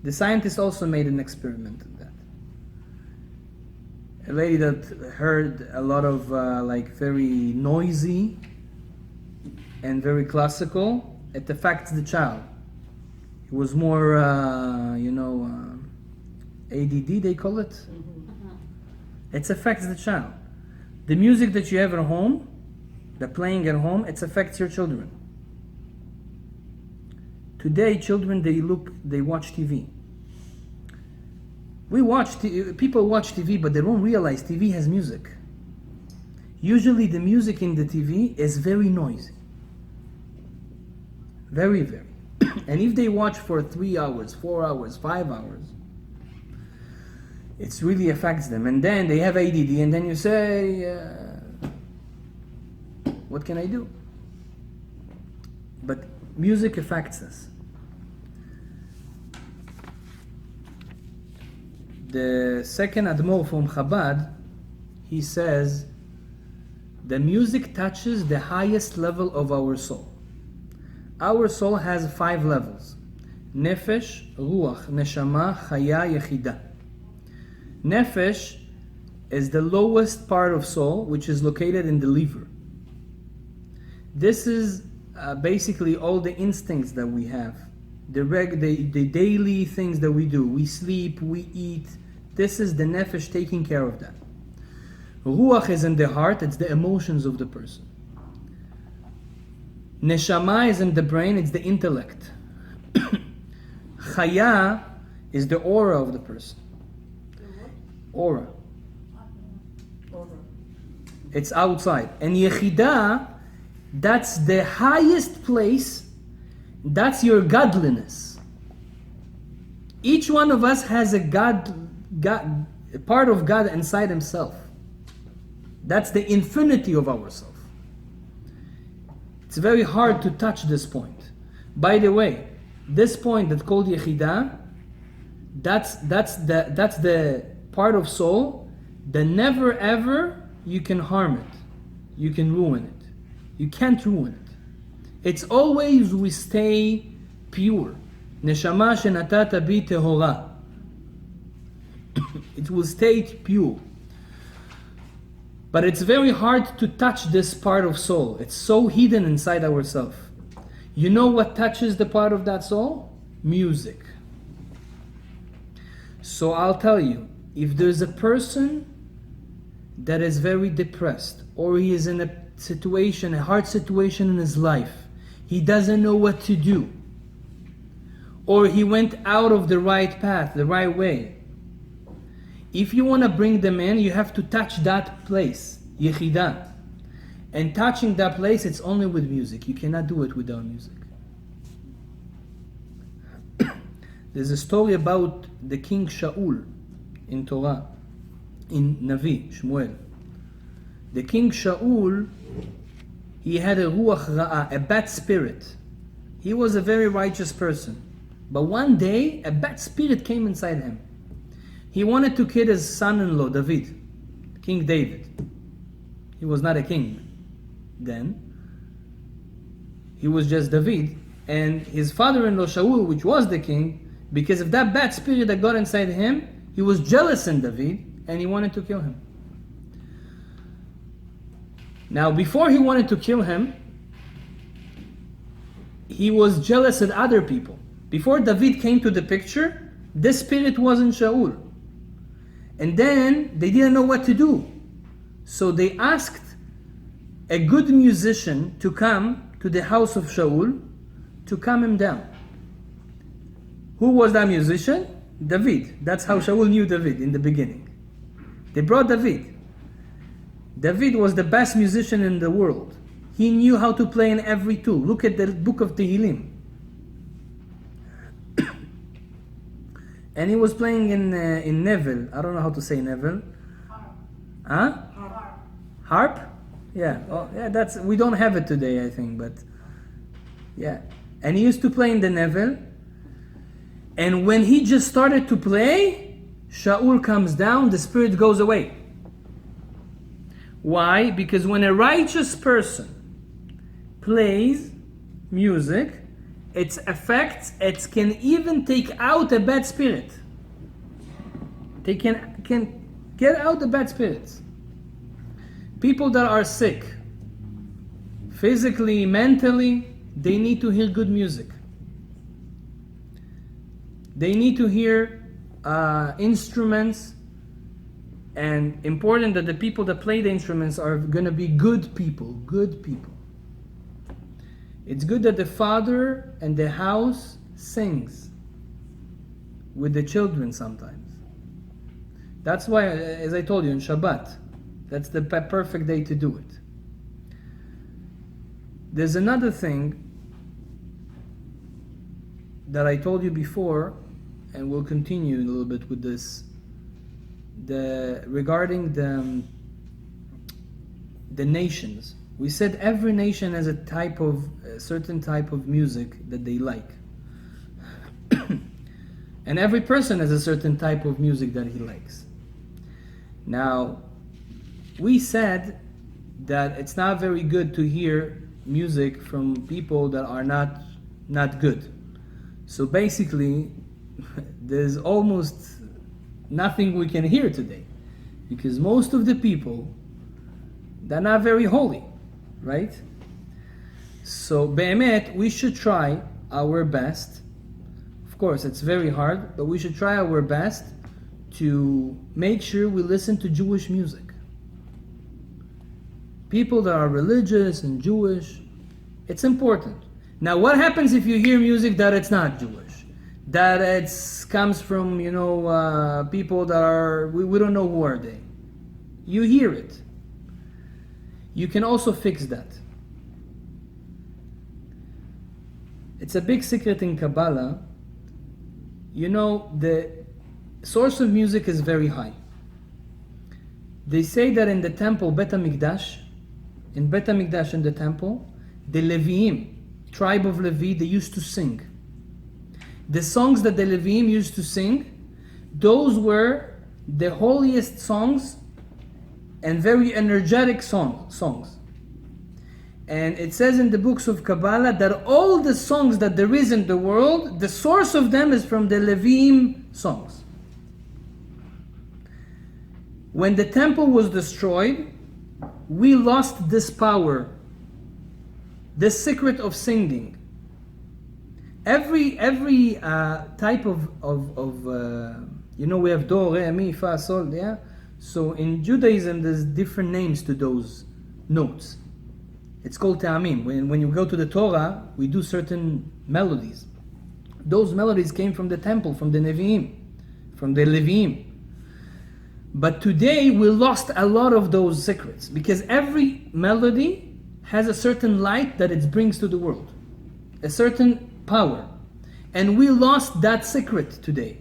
The scientists also made an experiment on that. A lady that heard a lot of very noisy and very classical, it affects the child. It was more, ADD they call it. It affects the child. The music that you have at home, the playing at home, it affects your children. Today, children, they watch TV. People watch TV, but they don't realize TV has music. Usually the music in the TV is very noisy. Very, very. And if they watch for 3 hours, 4 hours, 5 hours, it really affects them. And then they have ADD, and then you say, what can I do? But music affects us. The second Admor from Chabad, he says, the music touches the highest level of our soul. Our soul has 5 levels. Nefesh, Ruach, Neshama, Chaya, Yechida. Nefesh is the lowest part of soul, which is located in the liver. This is basically all the instincts that we have. The daily things that we do. We sleep, we eat. This is the nefesh taking care of that. Ruach is in the heart, it's the emotions of the person. Neshama is in the brain, it's the intellect. Chaya is the aura of the person. Aura. It's outside. And Yechidah, that's the highest place. That's your godliness. Each one of us has a a part of God inside himself. That's the infinity of ourself. It's very hard to touch this point. By the way, this point that's called Yechidah, that's the part of soul that never ever you can harm it. You can ruin it. You can't ruin it. It's always we stay pure. Neshama shenatata bi tehora. It will stay pure. But it's very hard to touch this part of soul. It's so hidden inside ourselves. You know what touches the part of that soul? Music. So I'll tell you, if there's a person that is very depressed, or he is in a situation, a hard situation in his life, he doesn't know what to do, or he went out of the right path, the right way, if you want to bring them in, you have to touch that place, Yechidah. And touching that place, it's only with music. You cannot do it without music. There's a story about the king Shaul in Torah, in Navi, Shmuel. The king Shaul, he had a ruach ra'ah, a bad spirit. He was a very righteous person. But one day, a bad spirit came inside him. He wanted to kill his son-in-law, David, King David. He was not a king then. He was just David. And his father-in-law, Shaul, which was the king, because of that bad spirit that got inside him, he was jealous in David, and he wanted to kill him. Now, before he wanted to kill him, he was jealous at other people. Before David came to the picture, this spirit was in Shaul. And then they didn't know what to do. So they asked a good musician to come to the house of Shaul to calm him down. Who was that musician? David. That's how Shaul knew David in the beginning. They brought David. David was the best musician in the world. He knew how to play in every tool. Look at the book of Tehillim. And he was playing in Nevel. I don't know how to say Nevel. Huh? Harp? Yeah. Oh, yeah. We don't have it today, I think, but yeah. And he used to play in the Nevel. And when he just started to play, Shaul comes down, the spirit goes away. Why? Because when a righteous person plays music, its effects, it can even take out a bad spirit. They can get out the bad spirits. People that are sick, physically, mentally, they need to hear good music. They need to hear instruments, and important that the people that play the instruments are going to be good people. Good people. It's good that the father and the house sings with the children sometimes. That's why, as I told you, in Shabbat, that's the perfect day to do it. There's another thing that I told you before, and we'll continue a little bit with this. Regarding the nations. We said every nation has a certain type of music that they like. And every person has a certain type of music that he likes. Now, we said that it's not very good to hear music from people that are not good. So basically, there's almost nothing we can hear today, because most of the people, they're not very holy, right? So be'emet, we should try our best. Of course, it's very hard, but we should try our best to make sure we listen to Jewish music. People that are religious and Jewish, it's important. Now, what happens if you hear music that it's not Jewish? that it comes from, people that are, we don't know who are they. You hear it. You can also fix that. It's a big secret in Kabbalah. The source of music is very high. They say that in the temple, Bet HaMikdash, in the temple, the Leviim, tribe of Levi, they used to sing. The songs that the Leviim used to sing, those were the holiest songs and very energetic songs. And it says in the books of Kabbalah that all the songs that there is in the world, the source of them is from the Leviim songs. When the temple was destroyed, we lost this power, the secret of singing. Every type of we have do, re, mi, fa, sol, yeah. So in Judaism, there's different names to those notes. It's called ta'amim. When you go to the Torah, we do certain melodies. Those melodies came from the temple, from the Nevi'im, from the Leviim. But today we lost a lot of those secrets because every melody has a certain light that it brings to the world, a certain power. And we lost that secret today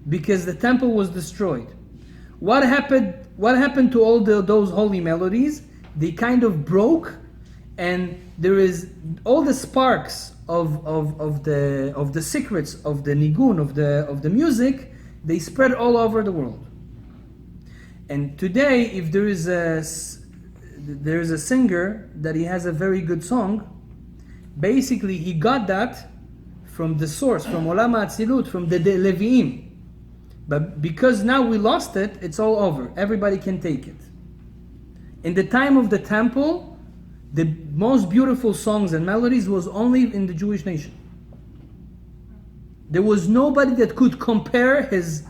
because the temple was destroyed. What happened to all those holy melodies? They kind of broke, and there is all the sparks of the secrets of the nigun, of the music, they spread all over the world. And today, if there is a singer that he has a very good song, basically he got that from the source, from Olam HaAtzilut, from the Levi'im. But because now we lost it, it's all over. Everybody can take it. In the time of the temple, the most beautiful songs and melodies was only in the Jewish nation. There was nobody that could compare his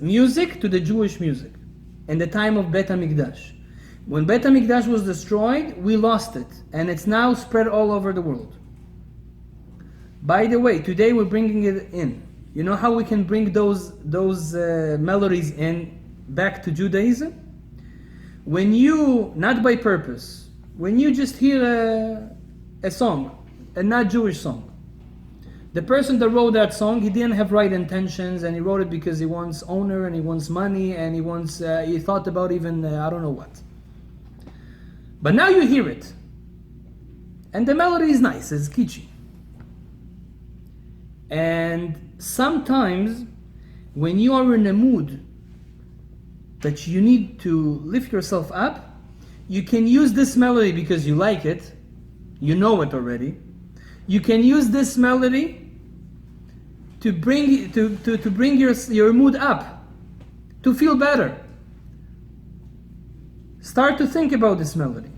music to the Jewish music. In the time of Bet HaMikdash. When Bet HaMikdash was destroyed, we lost it. And it's now spread all over the world. By the way, today we're bringing it in. You know how we can bring those melodies in back to Judaism? When you, not by purpose, when you just hear a song, a not Jewish song, the person that wrote that song, he didn't have right intentions, and he wrote it because he wants honor and he wants money and he thought about even I don't know what. But now you hear it, and the melody is nice, it's kitschy. And sometimes when you are in a mood that you need to lift yourself up, you can use this melody because you like it, you know it already. You can use this melody to bring your mood up, to feel better. Start to think about this melody.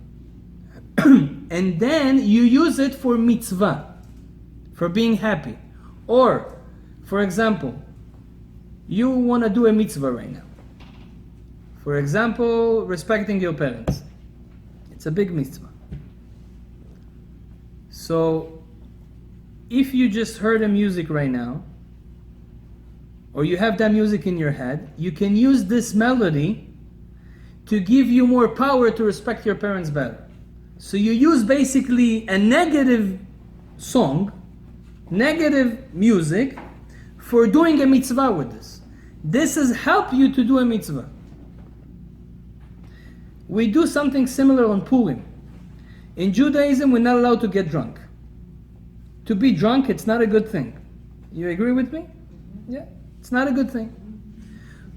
And then you use it for mitzvah, for being happy. Or, for example, you want to do a mitzvah right now. For example, respecting your parents. It's a big mitzvah. So, if you just heard a music right now, or you have that music in your head, you can use this melody to give you more power to respect your parents better. So you use basically a negative song, negative music, for doing a mitzvah with this. This has helped you to do a mitzvah. We do something similar on Purim. In Judaism, we're not allowed to get drunk. To be drunk, it's not a good thing. You agree with me? Yeah, it's not a good thing.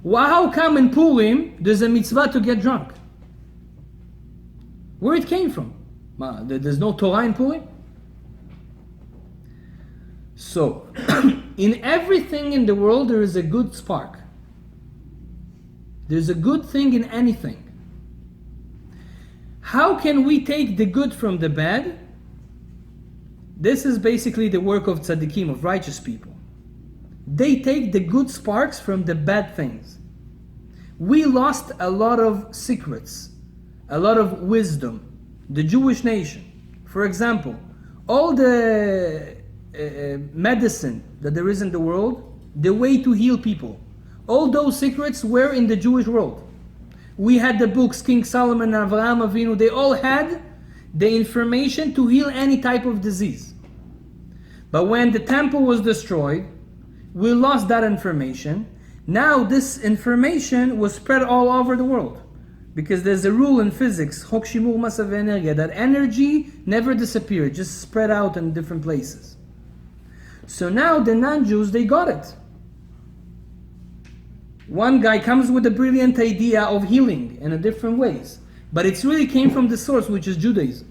Well, how come in Purim there's a mitzvah to get drunk? Where it came from? There's no Torah in Purim? So, in everything in the world there is a good spark. There's a good thing in anything. How can we take the good from the bad? This is basically the work of tzaddikim, of righteous people. They take the good sparks from the bad things. We lost a lot of secrets, a lot of wisdom. The Jewish nation, for example, all the medicine that there is in the world, the way to heal people. All those secrets were in the Jewish world. We had the books, King Solomon, Avraham Avinu, they all had the information to heal any type of disease. But when the temple was destroyed, we lost that information. Now this information was spread all over the world. Because there's a rule in physics, Chok Shimur Masa Ve'energia, that energy never disappeared, just spread out in different places. So now the non-Jews, they got it. One guy comes with a brilliant idea of healing in a different ways. But it really came from the source, which is Judaism.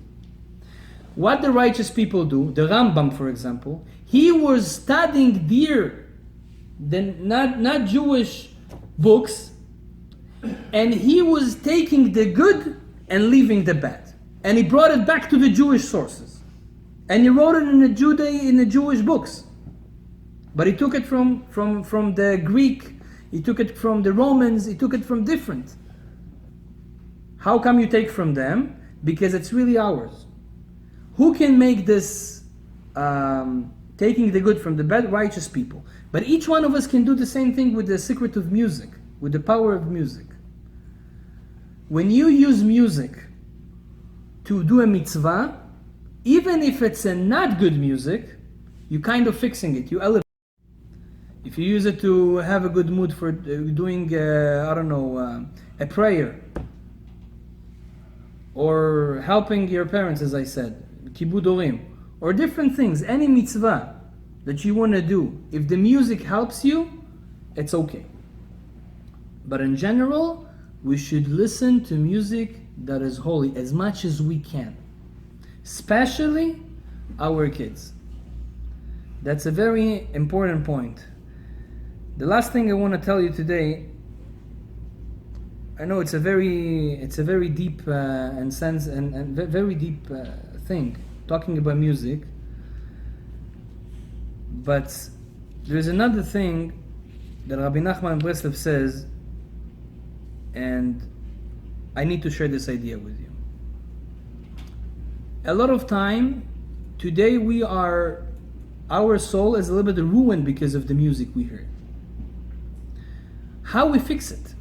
What the righteous people do, the Rambam for example, he was studying the not Jewish books, and he was taking the good and leaving the bad. And he brought it back to the Jewish sources. And he wrote it in the Jewish books. But he took it from the Greek, he took it from the Romans, he took it from different. How come you take from them? Because it's really ours. Who can make this taking the good from the bad? Righteous people. But each one of us can do the same thing with the secret of music, with the power of music. When you use music to do a mitzvah, even if it's a not good music, you're kind of fixing it, you elevate it. If you use it to have a good mood for doing, a prayer, or helping your parents, as I said, kibud orim, or different things, any mitzvah that you want to do, if the music helps you, it's okay. But in general, we should listen to music that is holy as much as we can, especially our kids. That's a very important point. The last thing I want to tell you today, I know it's a very deep and very deep thing, talking about music. But there's another thing that Rabbi Nachman Breslev says, and I need to share this idea with you. A lot of time, today our soul is a little bit ruined because of the music we hear. How we fix it?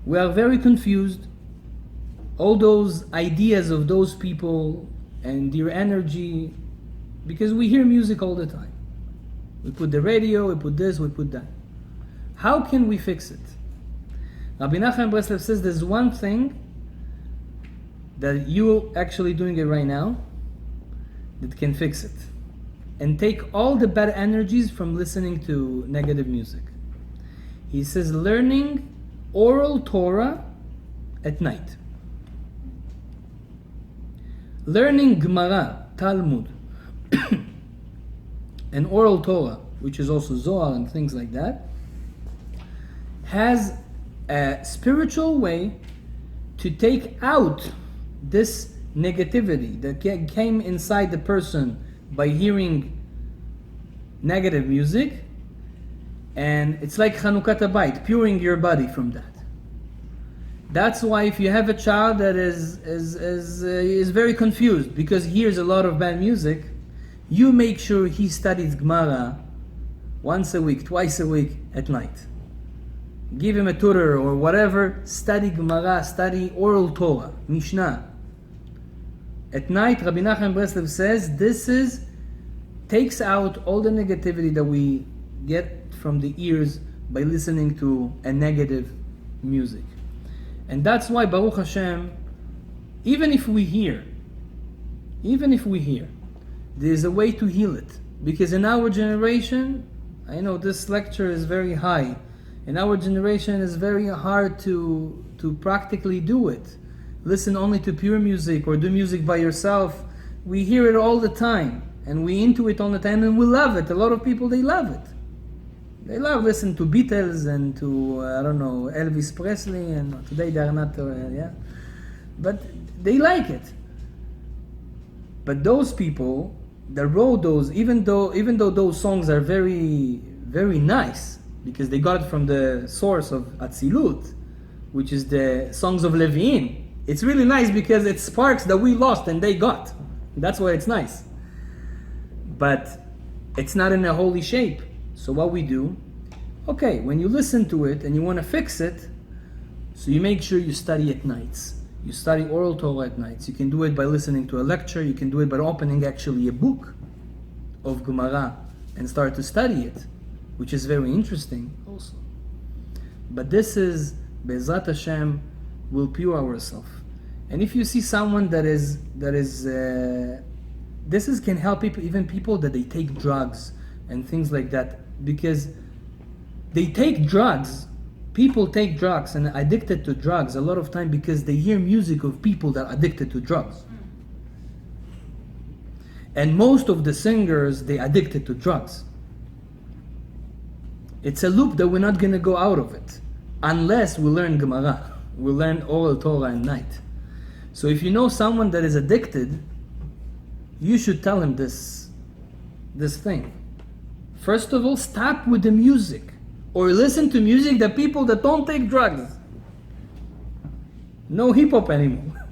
We are very confused. All those ideas of those people and their energy, because we hear music all the time. We put the radio, we put this, we put that. How can we fix it? Rabbi Nachman Breslev says there's one thing that you're actually doing it right now that can fix it and take all the bad energies from listening to negative music. He says learning oral Torah at night. Learning Gemara, Talmud, and oral Torah, which is also Zohar and things like that, has a spiritual way to take out this negativity that came inside the person by hearing negative music, and it's like Chanukat Habayit, puring your body from that. That's why if you have a child that is very confused because he hears a lot of bad music, you make sure he studies Gemara once a week, twice a week at night. Give him a tutor or whatever, study Gemara, study oral Torah, Mishnah. At night, Rabbi Nachman Breslev says takes out all the negativity that we get from the ears by listening to a negative music. And that's why, Baruch Hashem, even if we hear, there's a way to heal it. Because in our generation, I know this lecture is very high, in our generation it's very hard to practically do it. Listen only to pure music or do music by yourself. We hear it all the time and we into it all the time and we love it. A lot of people, they love it. They love listen to Beatles and to, Elvis Presley, and today they are not, but they like it. But those people that wrote those, even though those songs are very, very nice, because they got it from the source of Atzilut, which is the songs of Levi'im. It's really nice because it sparks that we lost and they got. That's why it's nice. but it's not in a holy shape. So what we do, okay, when you listen to it and you want to fix it, so you make sure you study at nights. You study oral Torah at nights. You can do it by listening to a lecture. You can do it by opening actually a book of Gemara and start to study it, which is very interesting also. But this is, Be'ezrat Hashem, will pure ourselves. And if you see someone this can help people, even people that they take drugs and things like that, because they take drugs. People take drugs and are addicted to drugs a lot of time because they hear music of people that are addicted to drugs. And most of the singers, they addicted to drugs. It's a loop that we're not going to go out of it unless we learn Gemara, we learn oral Torah at night. So if you know someone that is addicted, you should tell him this thing. First of all, stop with the music. Or listen to music that people that don't take drugs. No hip hop anymore.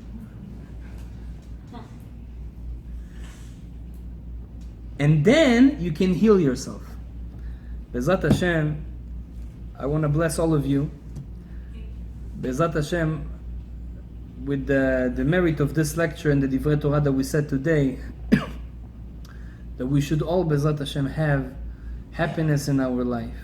And then you can heal yourself. Be'ezrat Hashem, I want to bless all of you. Be'ezrat Hashem, with the merit of this lecture and the Divrei Torah that we said today, that we should all, Be'ezrat Hashem, have happiness in our life.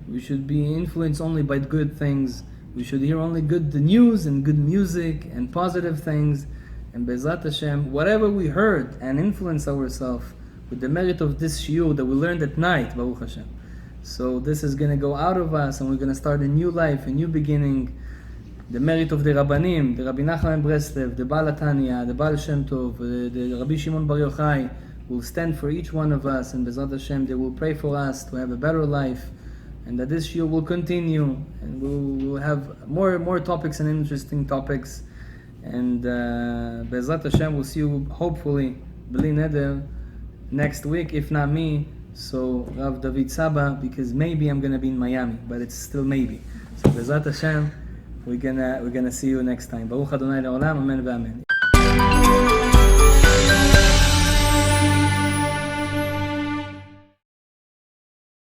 We should be influenced only by good things. We should hear only good news and good music and positive things. And Be'ezrat Hashem, whatever we heard and influence ourselves with the merit of this shiur that we learned at night, Baruch Hashem. So this is going to go out of us and we're going to start a new life, a new beginning. The merit of the Rabbanim, the Rabbi Nachman Breslev, the Baal HaTanya, the Baal Shem Tov, the Rabbi Shimon Bar Yochai will stand for each one of us, and Be'ezrat Hashem, they will pray for us to have a better life. And that this year will continue, and we'll have more topics and interesting topics. And Be'ezrat Hashem, we'll see you hopefully, B'li Neder, next week, if not me, so Rav David Saba, because maybe I'm gonna be in Miami, but it's still maybe. So Be'ezrat Hashem, we're gonna see you next time. Baruch Adonai Le'olam, Amen v'Amen.